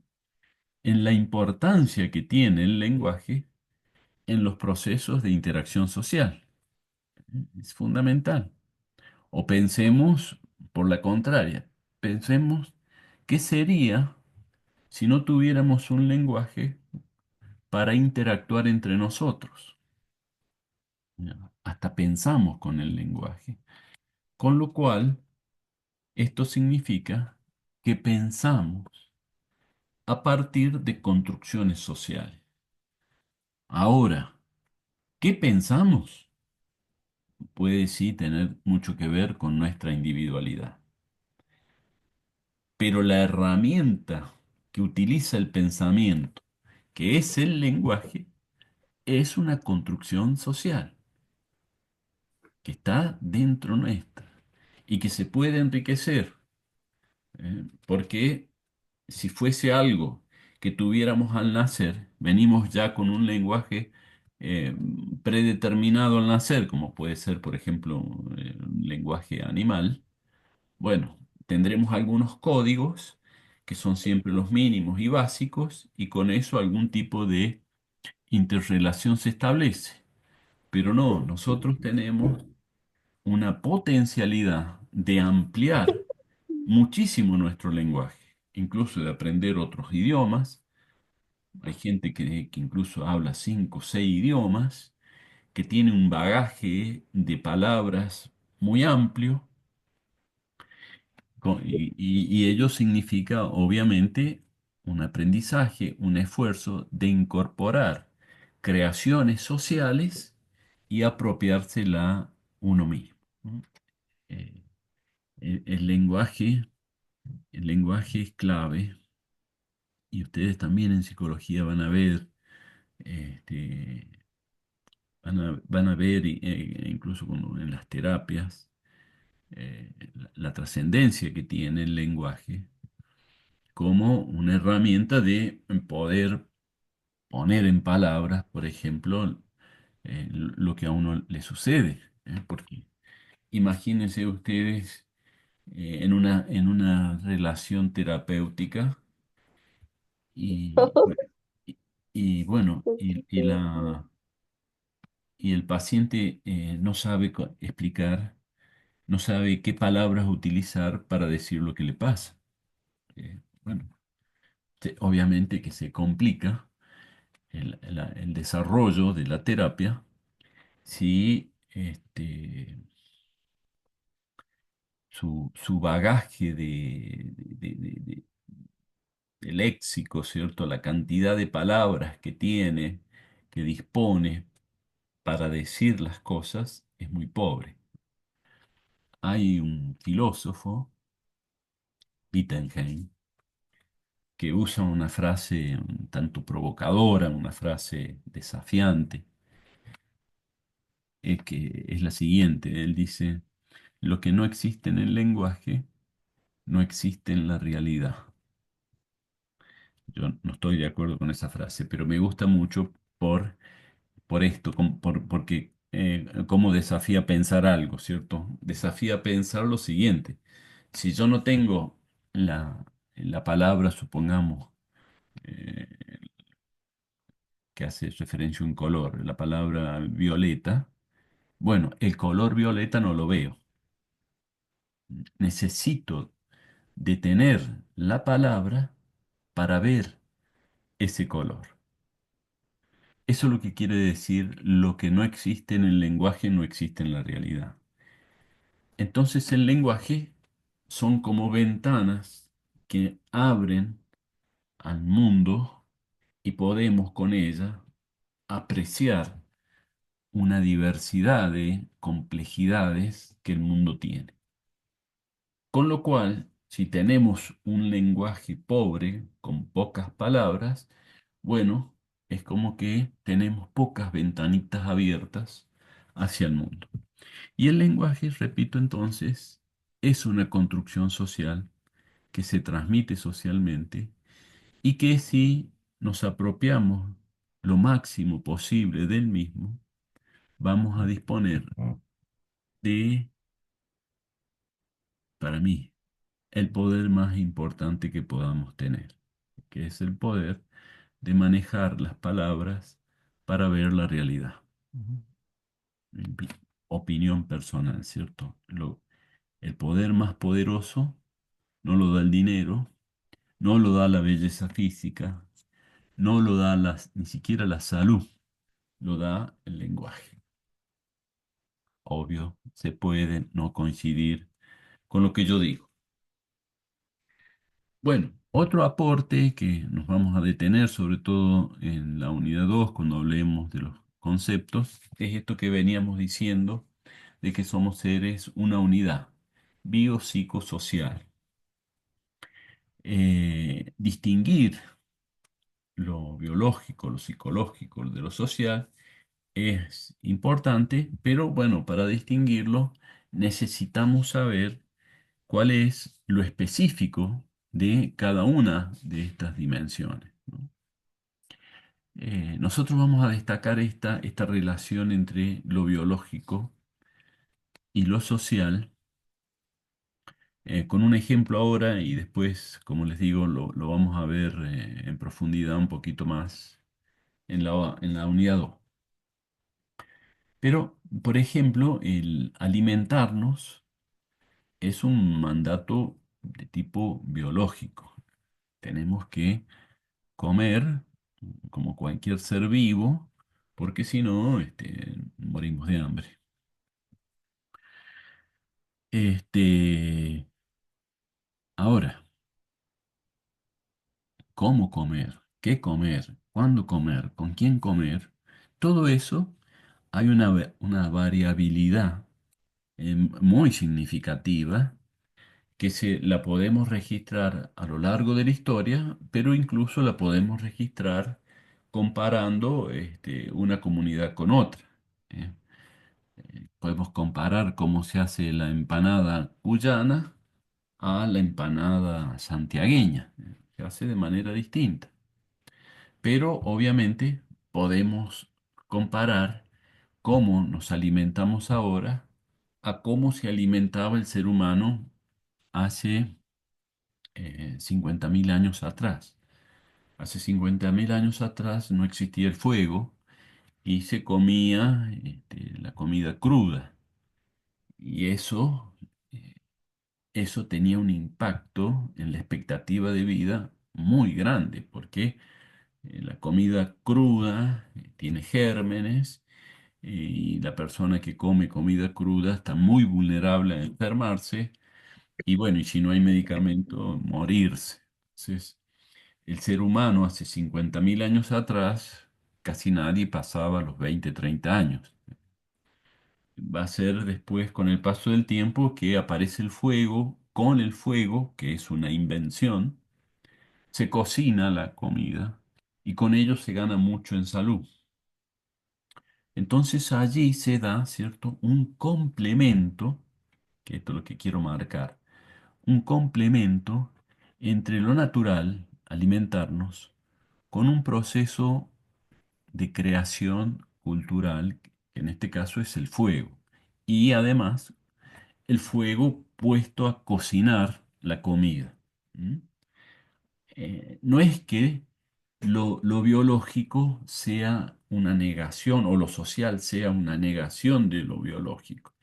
en la importancia que tiene el lenguaje en los procesos de interacción social. Es fundamental. O pensemos por la contraria, pensemos qué sería si no tuviéramos un lenguaje para interactuar entre nosotros. ¿Ya? Hasta pensamos con el lenguaje. Con lo cual, esto significa que pensamos a partir de construcciones sociales. Ahora, ¿qué pensamos? Puede sí tener mucho que ver con nuestra individualidad. Pero la herramienta que utiliza el pensamiento, que es el lenguaje, es una construcción social que está dentro nuestra y que se puede enriquecer, porque si fuese algo que tuviéramos al nacer, venimos ya con un lenguaje eh, predeterminado al nacer, como puede ser, por ejemplo, un lenguaje animal. Bueno, tendremos algunos códigos que son siempre los mínimos y básicos, y con eso algún tipo de interrelación se establece. Pero no, nosotros tenemos una potencialidad de ampliar muchísimo nuestro lenguaje, incluso de aprender otros idiomas. Hay gente que incluso habla 5 o 6 idiomas, que tiene un bagaje de palabras muy amplio, y ello significa, obviamente, un aprendizaje, un esfuerzo de incorporar creaciones sociales y apropiársela uno mismo, ¿no? Eh, el lenguaje, el lenguaje es clave, y ustedes también en psicología van a ver, este, van a ver, incluso en las terapias, la trascendencia que tiene el lenguaje como una herramienta de poder poner en palabras, por ejemplo, lo que a uno le sucede, porque imagínense ustedes en una relación terapéutica y, y, y bueno, y el paciente no sabe explicar, no sabe qué palabras utilizar para decir lo que le pasa. Bueno, obviamente que se complica el desarrollo de la terapia si su bagaje de léxico, ¿cierto? La cantidad de palabras que tiene, que dispone para decir las cosas, es muy pobre. Hay un filósofo, Wittgenstein, que usa una frase un tanto provocadora, una frase desafiante, que es la siguiente. Él dice: lo que no existe en el lenguaje no existe en la realidad. Yo no estoy de acuerdo con esa frase, pero me gusta mucho por esto, porque cómo desafía pensar algo, ¿cierto? Desafía pensar lo siguiente: si yo no tengo la palabra, supongamos, eh, que hace referencia a un color, la palabra violeta, bueno, el color violeta no lo veo. Necesito de tener la palabra para ver ese color. Eso es lo que quiere decir: lo que no existe en el lenguaje no existe en la realidad. Entonces el lenguaje son como ventanas que abren al mundo, y podemos con ella apreciar una diversidad de complejidades que el mundo tiene. Con lo cual, si tenemos un lenguaje pobre, con pocas palabras, bueno, es como que tenemos pocas ventanitas abiertas hacia el mundo. Y el lenguaje, repito entonces, es una construcción social que se transmite socialmente, y que si nos apropiamos lo máximo posible del mismo, vamos a disponer de, para mí, el poder más importante que podamos tener, que es el poder de manejar las palabras para ver la realidad. Ujú. En opinión personal, ¿cierto? El poder más poderoso no lo da el dinero, no lo da la belleza física, no lo da ni siquiera la salud, lo da el lenguaje. Obvio, se puede no coincidir con lo que yo digo. Bueno, otro aporte que nos vamos a detener, sobre todo en la unidad 2 cuando hablemos de los conceptos, es esto que veníamos diciendo de que somos seres una unidad biopsicosocial. Distinguir lo biológico, lo psicológico de lo social es importante, pero bueno, para distinguirlo necesitamos saber cuál es lo específico de cada una de estas dimensiones, ¿no? Nosotros vamos a destacar esta relación entre lo biológico y lo social, con un ejemplo ahora y después, como les digo, lo vamos a ver en profundidad un poquito más en la unidad 2. Pero, por ejemplo, el alimentarnos es un mandato de tipo biológico. Tenemos que comer como cualquier ser vivo, porque si no, morimos de hambre. Este, ahora, ¿cómo comer? ¿Qué comer? ¿Cuándo comer? ¿Con quién comer? Todo eso hay una variabilidad muy significativa que la podemos registrar a lo largo de la historia, pero incluso la podemos registrar comparando una comunidad con otra. ¿Eh? Podemos comparar cómo se hace la empanada cuyana a la empanada santiagueña. Se hace de manera distinta. Pero obviamente podemos comparar cómo nos alimentamos ahora a cómo se alimentaba el ser humano hace 50.000 años atrás. Hace 50.000 años atrás no existía el fuego y se comía la comida cruda. Y eh, eso tenía un impacto en la expectativa de vida muy grande, porque la comida cruda tiene gérmenes y la persona que come comida cruda está muy vulnerable a enfermarse y bueno, y si no hay medicamento, morirse. Entonces, el ser humano hace 50.000 años atrás, casi nadie pasaba los 20, 30 años. Va a ser después, con el paso del tiempo, que aparece el fuego. Con el fuego, que es una invención, se cocina la comida y con ello se gana mucho en salud. Entonces allí se da, ¿cierto?, un complemento, que esto es lo que quiero marcar, un complemento entre lo natural, alimentarnos, con un proceso de creación cultural, que en este caso es el fuego. Y además, el fuego puesto a cocinar la comida. ¿Mm? No es que lo biológico sea una negación o lo social sea una negación de lo biológico.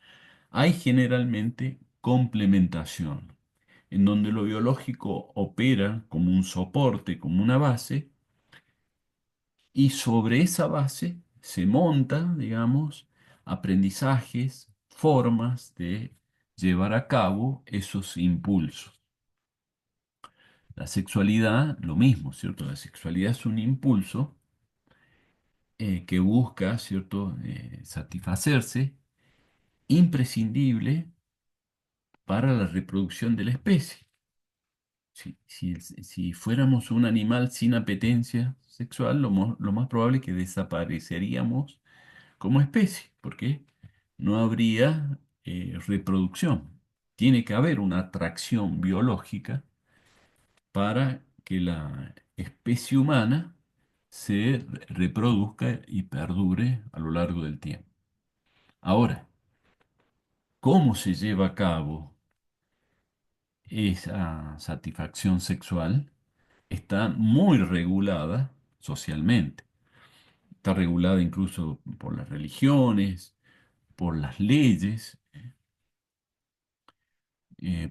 Hay generalmente complementación, en donde lo biológico opera como un soporte, como una base, y sobre esa base se monta, digamos, aprendizajes, formas de llevar a cabo esos impulsos. La sexualidad, lo mismo, ¿cierto? La sexualidad es un impulso que busca, ¿cierto?, satisfacerse, imprescindible para la reproducción de la especie. Si fuéramos un animal sin apetencia sexual, lo más probable es que desapareceríamos como especie, porque no habría reproducción. Tiene que haber una atracción biológica para que la especie humana se reproduzca y perdure a lo largo del tiempo. Ahora, ¿cómo se lleva a cabo esa satisfacción sexual? Está muy regulada socialmente. Está regulada incluso por las religiones, por las leyes.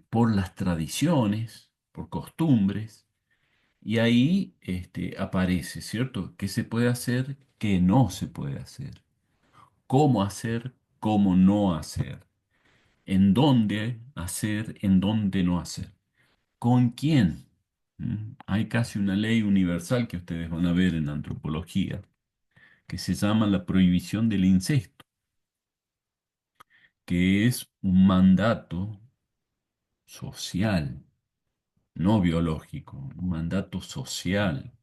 por las tradiciones, por costumbres, y ahí aparece, ¿cierto? ¿Qué se puede hacer? ¿Qué no se puede hacer? ¿Cómo hacer? ¿Cómo no hacer? ¿En dónde hacer? ¿En dónde no hacer? ¿Con quién? Hay casi una ley universal que ustedes van a ver en antropología, que se llama la prohibición del incesto, que es un mandato social, no biológico, un mandato social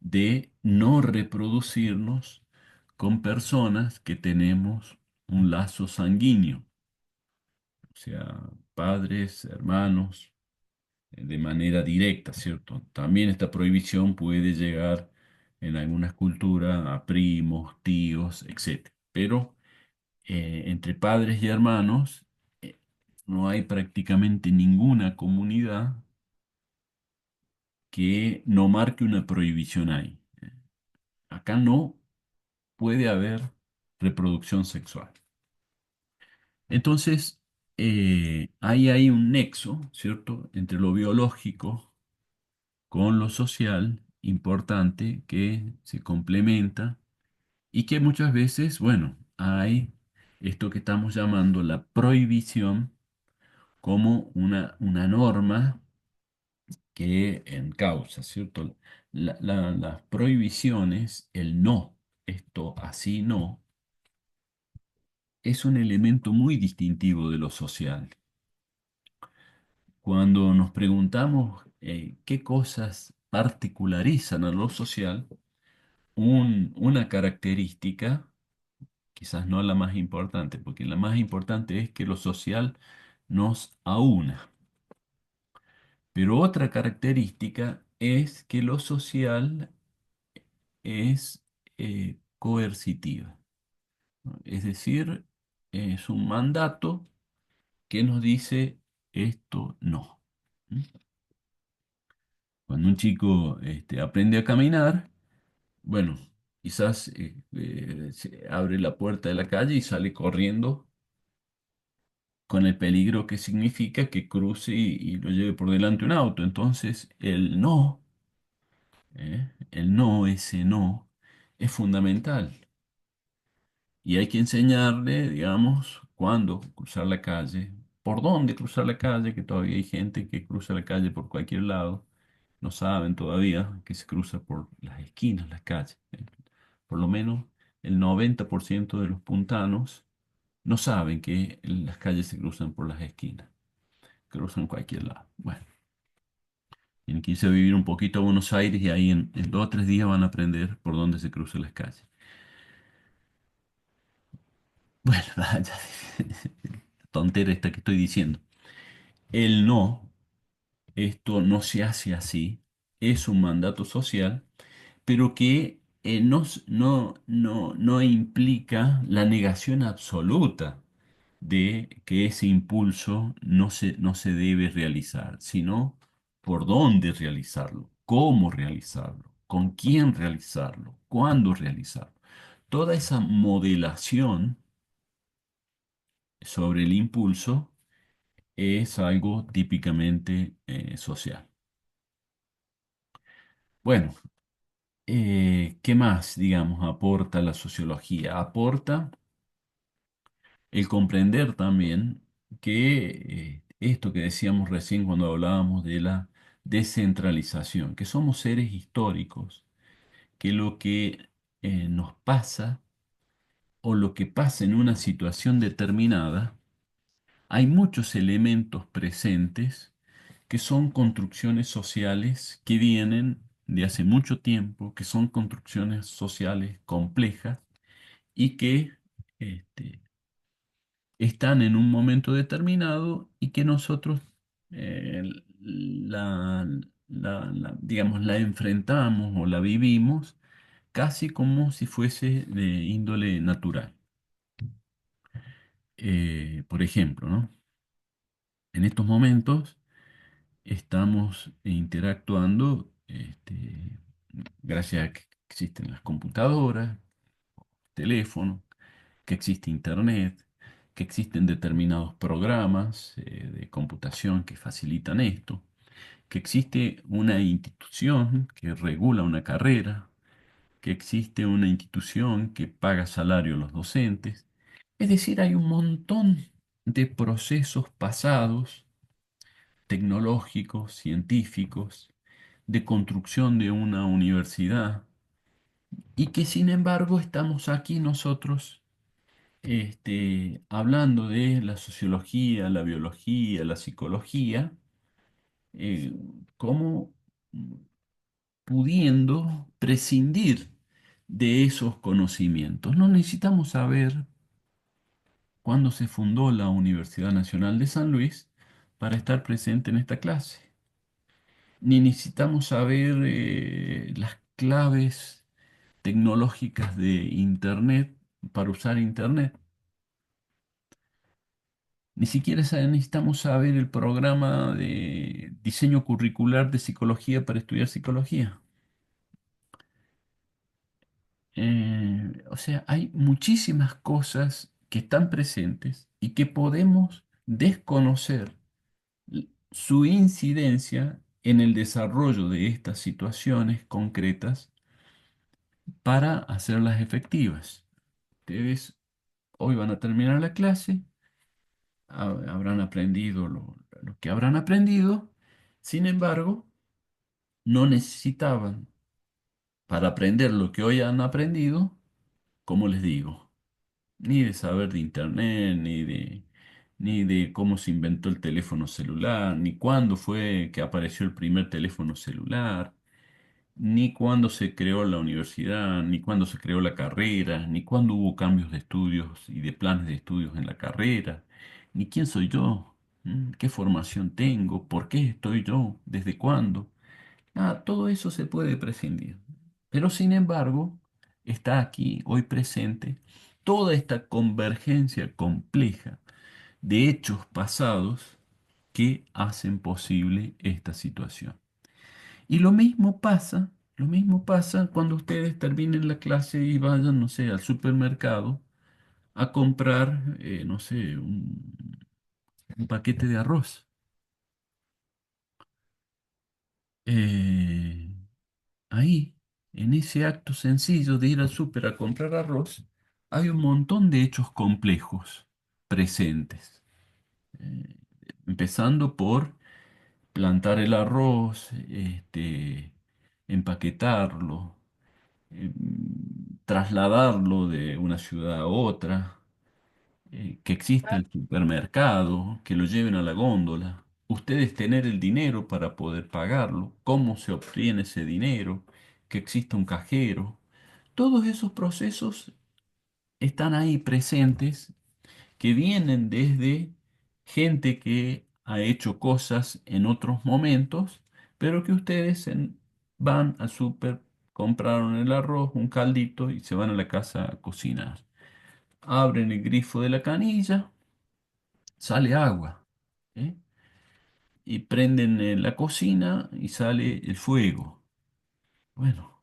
de no reproducirnos con personas que tenemos un lazo sanguíneo, o sea, padres, hermanos, de manera directa, ¿cierto? También esta prohibición puede llegar en algunas culturas a primos, tíos, etc. Pero entre padres y hermanos no hay prácticamente ninguna comunidad que no marque una prohibición ahí. Acá no puede haber reproducción sexual. Entonces, ahí hay un nexo, ¿cierto?, entre lo biológico con lo social importante que se complementa y que muchas veces, bueno, hay esto que estamos llamando la prohibición como una norma que encausa, ¿cierto? Las prohibiciones, el no, esto así no, es un elemento muy distintivo de lo social. Cuando nos preguntamos qué cosas particularizan a lo social, una característica, quizás no la más importante, porque la más importante es que lo social nos aúna, pero otra característica es que lo social es coercitiva, ¿no? Es decir, es un mandato que nos dice esto no. ¿Mm? Cuando un chico aprende a caminar, bueno, quizás se abre la puerta de la calle y sale corriendo con el peligro que significa que cruce y lo lleve por delante un auto. Entonces, el no, ese no, es fundamental. Y hay que enseñarle, digamos, cuándo cruzar la calle, por dónde cruzar la calle, que todavía hay gente que cruza la calle por cualquier lado. No saben todavía que se cruza por las esquinas, las calles. Por lo menos el 90% de los puntanos no saben que las calles se cruzan por las esquinas, cruzan cualquier lado. Bueno, tienen que irse a vivir un poquito a Buenos Aires y ahí en 2 o 3 días van a aprender por dónde se cruzan las calles. Bueno, vaya, tontera esta que estoy diciendo. El no, esto no se hace así, es un mandato social, pero que no implica la negación absoluta de que ese impulso no se debe realizar, sino por dónde realizarlo, cómo realizarlo, con quién realizarlo, cuándo realizarlo. Toda esa modelación sobre el impulso es algo típicamente social. Bueno, ¿qué más, digamos, aporta la sociología? Aporta el comprender también que esto que decíamos recién cuando hablábamos de la descentralización, que somos seres históricos, que lo que nos pasa o lo que pasa en una situación determinada, hay muchos elementos presentes que son construcciones sociales que vienen de hace mucho tiempo, que son construcciones sociales complejas y que este, están en un momento determinado y que nosotros eh, digamos, la enfrentamos o la vivimos casi como si fuese de índole natural. Por ejemplo, ¿no? En estos momentos estamos interactuando gracias a que existen las computadoras, teléfonos, que existe Internet, que existen determinados programas de computación que facilitan esto, que existe una institución que regula una carrera, que existe una institución que paga salario a los docentes. Es decir, hay un montón de procesos pasados, tecnológicos, científicos, de construcción de una universidad, y que sin embargo estamos aquí nosotros hablando de la sociología, la biología, la psicología, eh, como pudiendo prescindir de esos conocimientos. No necesitamos saber cuándo se fundó la Universidad Nacional de San Luis para estar presente en esta clase. Ni necesitamos saber las claves tecnológicas de Internet para usar Internet. Ni siquiera necesitamos saber el programa de diseño curricular de psicología para estudiar psicología. O sea, hay muchísimas cosas que están presentes y que podemos desconocer su incidencia en el desarrollo de estas situaciones concretas para hacerlas efectivas. Ustedes hoy van a terminar la clase, habrán aprendido lo que habrán aprendido, sin embargo, no necesitaban para aprender lo que hoy han aprendido, como les digo, ni de saber de internet, ni de cómo se inventó el teléfono celular, ni cuándo fue que apareció el primer teléfono celular, ni cuándo se creó la universidad, ni cuándo se creó la carrera, ni cuándo hubo cambios de estudios y de planes de estudios en la carrera, ni quién soy yo, qué formación tengo, por qué estoy yo, desde cuándo. Todo eso se puede prescindir. Pero sin embargo, está aquí, hoy presente, toda esta convergencia compleja de hechos pasados que hacen posible esta situación. Y lo mismo pasa cuando ustedes terminen la clase y vayan, no sé, al supermercado a comprar, no sé, un paquete de arroz. Eh, Ahí, en ese acto sencillo de ir al súper a comprar arroz, hay un montón de hechos complejos presentes. Eh, Empezando por plantar el arroz, empaquetarlo, trasladarlo de una ciudad a otra, que exista el supermercado, que lo lleven a la góndola, ustedes tener el dinero para poder pagarlo, cómo se obtiene ese dinero, que exista un cajero. Todos esos procesos están ahí presentes, que vienen desde gente que ha hecho cosas en otros momentos, pero que ustedes van al súper, compraron el arroz, un caldito y se van a la casa a cocinar. Abren el grifo de la canilla, sale agua, ¿eh? Y prenden la cocina y sale el fuego. Bueno,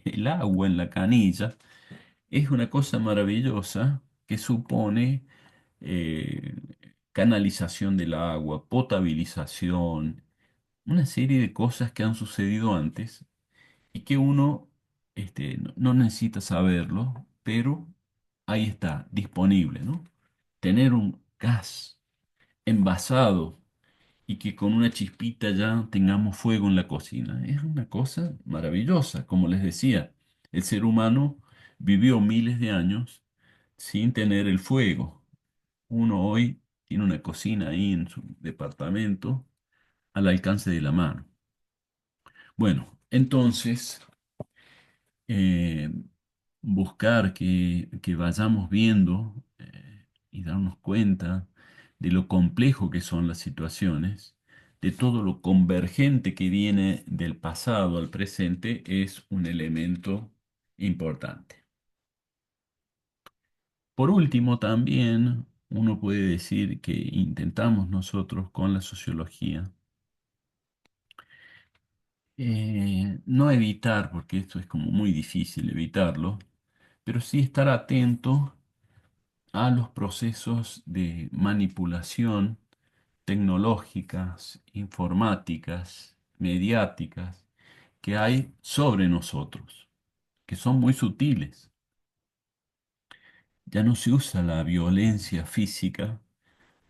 el agua en la canilla es una cosa maravillosa que supone eh, canalización del agua, potabilización, una serie de cosas que han sucedido antes y que uno no necesita saberlo, pero ahí está, disponible, ¿no? Tener un gas envasado y que con una chispita ya tengamos fuego en la cocina. Es una cosa maravillosa. Como les decía, el ser humano vivió miles de años sin tener el fuego. Uno hoy tiene una cocina ahí en su departamento al alcance de la mano. Bueno, entonces, eh, buscar que vayamos viendo y darnos cuenta de lo complejo que son las situaciones, de todo lo convergente que viene del pasado al presente, es un elemento importante. Por último, también uno puede decir que intentamos nosotros con la sociología no evitar, porque esto es como muy difícil evitarlo, pero sí estar atento a los procesos de manipulación tecnológicas, informáticas, mediáticas que hay sobre nosotros, que son muy sutiles. Ya no se usa la violencia física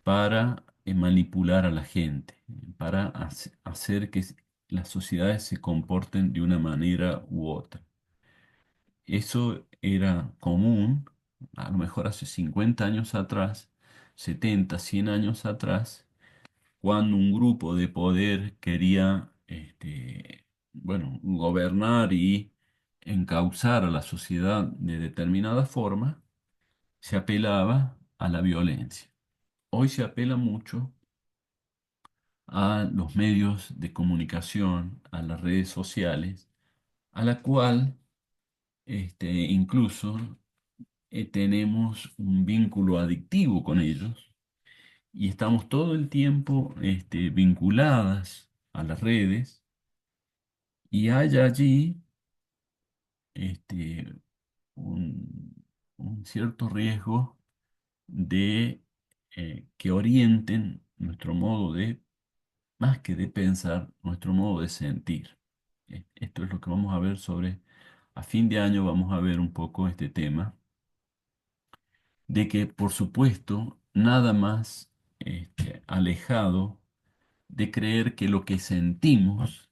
para manipular a la gente, para hacer que las sociedades se comporten de una manera u otra. Eso era común, a lo mejor hace 50 años atrás, 70, 100 años atrás, cuando un grupo de poder quería, bueno, gobernar y encauzar a la sociedad de determinada forma, se apelaba a la violencia. Hoy se apela mucho a los medios de comunicación, a las redes sociales, a la cual incluso tenemos un vínculo adictivo con ellos y estamos todo el tiempo vinculadas a las redes y hay allí este, un cierto riesgo de que orienten nuestro modo de, más que de pensar, nuestro modo de sentir. Esto es lo que vamos a ver a fin de año vamos a ver un poco este tema, de que por supuesto nada más alejado de creer que lo que sentimos,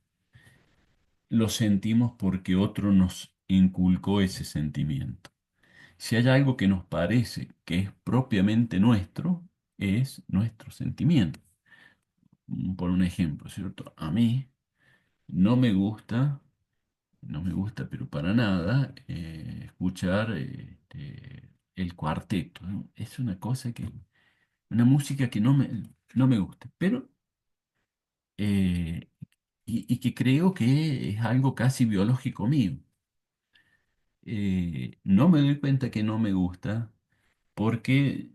lo sentimos porque otro nos inculcó ese sentimiento. Si hay algo que nos parece que es propiamente nuestro, es nuestro sentimiento. Por un ejemplo, ¿cierto? A mí no me gusta, no me gusta, pero para nada, escuchar el cuarteto, ¿no? Es una música que no me gusta, pero eh, y que creo que es algo casi biológico mío. No me doy cuenta que no me gusta porque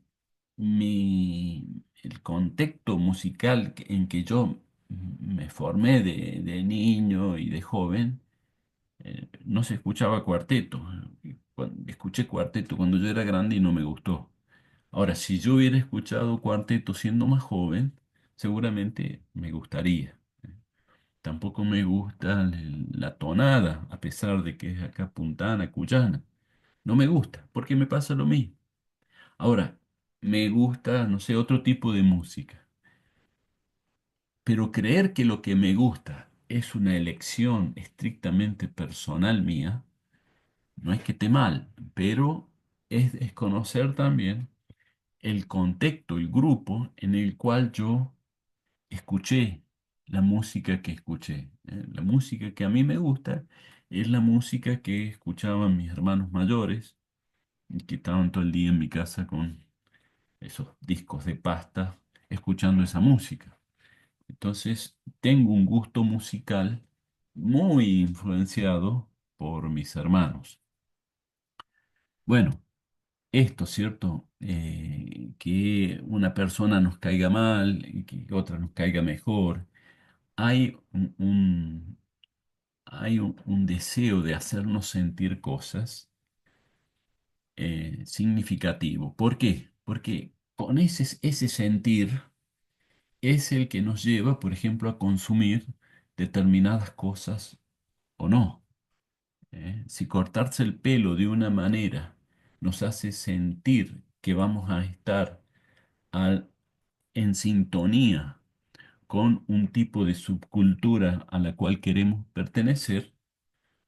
el contexto musical en que yo me formé de niño y de joven, no se escuchaba cuarteto. Escuché cuarteto cuando yo era grande y no me gustó. Ahora, si yo hubiera escuchado cuarteto siendo más joven, seguramente me gustaría. Tampoco me gusta la tonada, a pesar de que es acá puntana, cuyana. No me gusta, porque me pasa lo mismo. Ahora, me gusta, no sé, otro tipo de música. Pero creer que lo que me gusta es una elección estrictamente personal mía, no es que esté mal, pero es conocer también el contexto, el grupo en el cual yo escuché la música que escuché. La música que a mí me gusta es la música que escuchaban mis hermanos mayores, y que estaban todo el día en mi casa con esos discos de pasta, escuchando esa música. Entonces, tengo un gusto musical muy influenciado por mis hermanos. Bueno, esto, ¿cierto? Que una persona nos caiga mal y que otra nos caiga mejor. Hay un deseo de hacernos sentir cosas significativo. ¿Por qué? Porque con ese sentir es el que nos lleva, por ejemplo, a consumir determinadas cosas o no. Si cortarse el pelo de una manera nos hace sentir que vamos a estar al- en sintonía con un tipo de subcultura a la cual queremos pertenecer,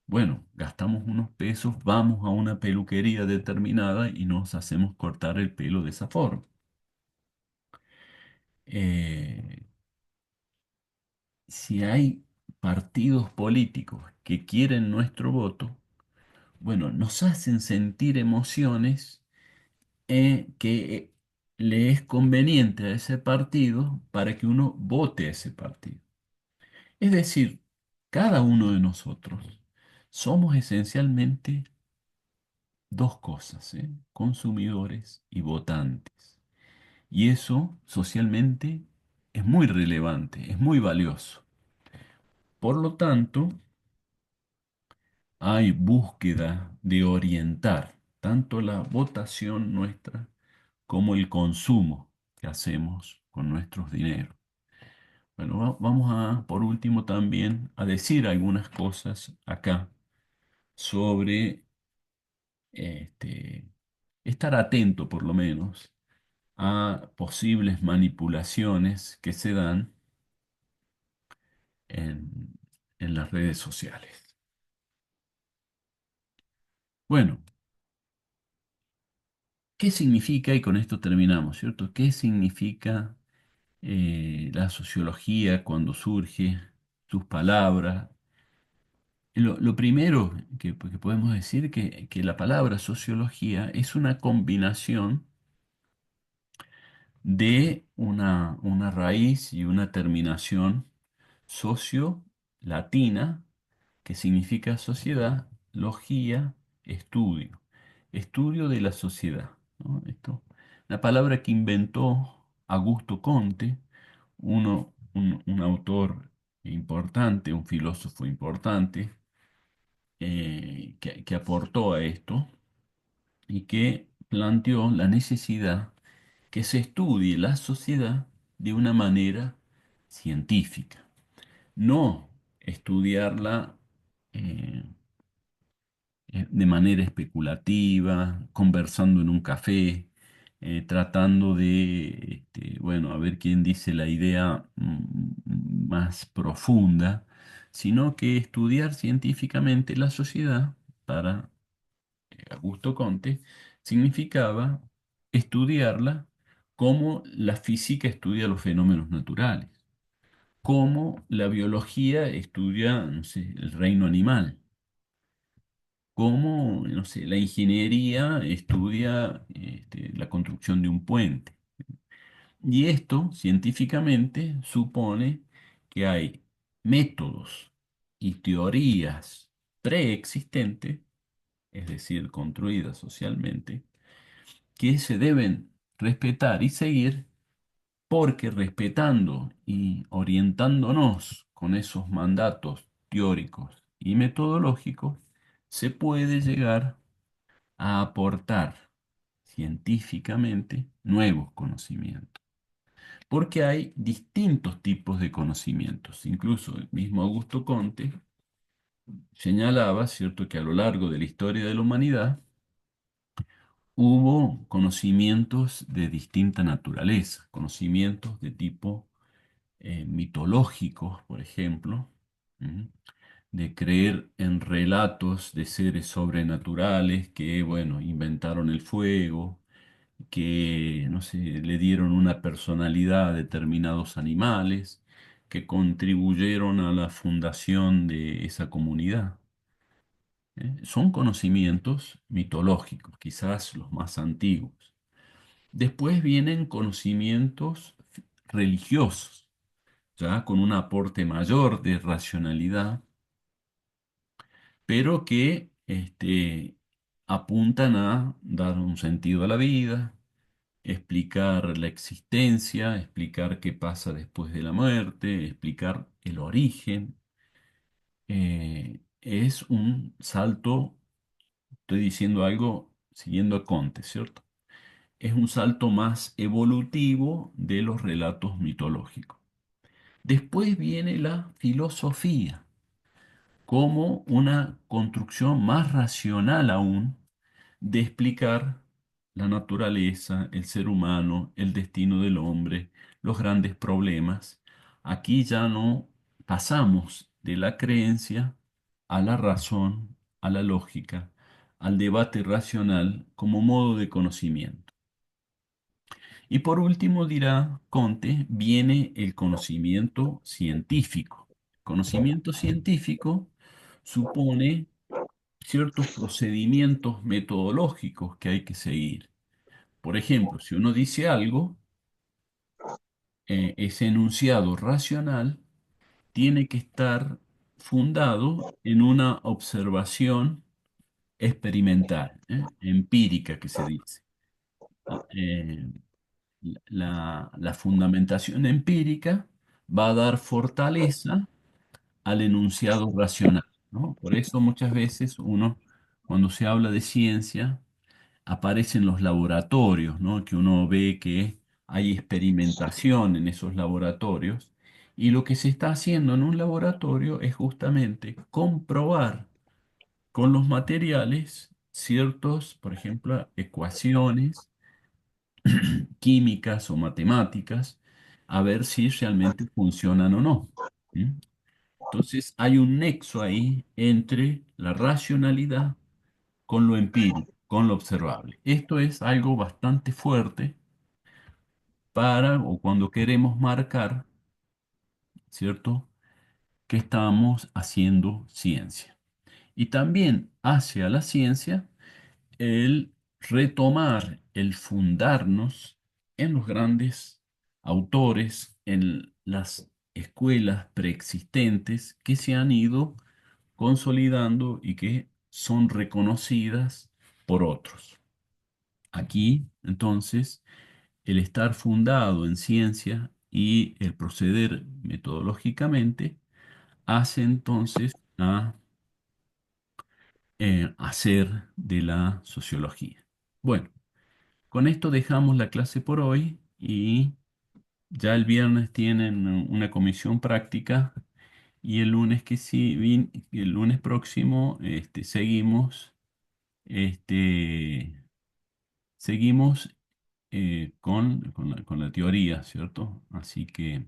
bueno, gastamos unos pesos, vamos a una peluquería determinada y nos hacemos cortar el pelo de esa forma. Eh, si hay partidos políticos que quieren nuestro voto, bueno, nos hacen sentir emociones que le es conveniente a ese partido para que uno vote a ese partido. Es decir, cada uno de nosotros somos esencialmente dos cosas, consumidores y votantes. Y eso socialmente es muy relevante, es muy valioso. Por lo tanto, hay búsqueda de orientar tanto la votación nuestra como el consumo que hacemos con nuestros dineros. Bueno, vamos a, por último, también a decir algunas cosas acá sobre estar atento, por lo menos, a posibles manipulaciones que se dan en, en las redes sociales. Bueno, ¿qué significa, y con esto terminamos, ¿cierto? ¿Qué significa la sociología cuando surge, sus palabras? Lo primero que podemos decir que la palabra sociología es una combinación de una raíz y una terminación socio latina, que significa sociedad, logía, estudio, estudio de la sociedad, ¿no? La palabra que inventó Augusto Comte, un autor importante, un filósofo importante, que aportó a esto y que planteó la necesidad que se estudie la sociedad de una manera científica, no estudiarla eh, de manera especulativa, conversando en un café, tratando de, bueno, a ver quién dice la idea más profunda, sino que estudiar científicamente la sociedad para Augusto Comte significaba estudiarla como la física estudia los fenómenos naturales, como la biología estudia, no sé, el reino animal, como, no sé, la ingeniería estudia la construcción de un puente. Y esto, científicamente, supone que hay métodos y teorías preexistentes, es decir, construidas socialmente, que se deben respetar y seguir, porque respetando y orientándonos con esos mandatos teóricos y metodológicos, se puede llegar a aportar científicamente nuevos conocimientos. Porque hay distintos tipos de conocimientos. Incluso el mismo Augusto Comte señalaba, ¿cierto?, que a lo largo de la historia de la humanidad hubo conocimientos de distinta naturaleza, conocimientos de tipo mitológicos, por ejemplo, ¿m? De creer en relatos de seres sobrenaturales que, bueno, inventaron el fuego, que, no sé, le dieron una personalidad a determinados animales, que contribuyeron a la fundación de esa comunidad. Son conocimientos mitológicos, quizás los más antiguos. Después vienen conocimientos religiosos, ya con un aporte mayor de racionalidad, pero que apuntan a dar un sentido a la vida, explicar la existencia, explicar qué pasa después de la muerte, explicar el origen. Es un salto, estoy diciendo algo siguiendo a Conte, ¿cierto? Es un salto más evolutivo de los relatos mitológicos. Después viene la filosofía como una construcción más racional aún de explicar la naturaleza, el ser humano, el destino del hombre, los grandes problemas. Aquí ya no pasamos de la creencia a la razón, a la lógica, al debate racional como modo de conocimiento. Y por último, dirá Conte, viene el conocimiento científico. Conocimiento científico supone ciertos procedimientos metodológicos que hay que seguir. Por ejemplo, si uno dice algo, ese enunciado racional tiene que estar fundado en una observación experimental, empírica que se dice. Eh, la fundamentación empírica va a dar fortaleza al enunciado racional, ¿no? Por eso muchas veces uno, cuando se habla de ciencia, aparecen los laboratorios, ¿no? Que uno ve que hay experimentación en esos laboratorios. Y lo que se está haciendo en un laboratorio es justamente comprobar con los materiales ciertos, por ejemplo, ecuaciones químicas o matemáticas, a ver si realmente funcionan o no. ¿Mm? Entonces hay un nexo ahí entre la racionalidad con lo empírico, con lo observable. Esto es algo bastante fuerte para o cuando queremos marcar, ¿cierto?, que estamos haciendo ciencia. Y también hacia la ciencia el retomar, el fundarnos en los grandes autores, en las escuelas preexistentes que se han ido consolidando y que son reconocidas por otros. Aquí, entonces, el estar fundado en ciencia y el proceder metodológicamente hace entonces a hacer de la sociología. Bueno, con esto dejamos la clase por hoy y ya el viernes tienen una comisión práctica y el lunes el lunes próximo este, seguimos con la teoría, ¿cierto? Así que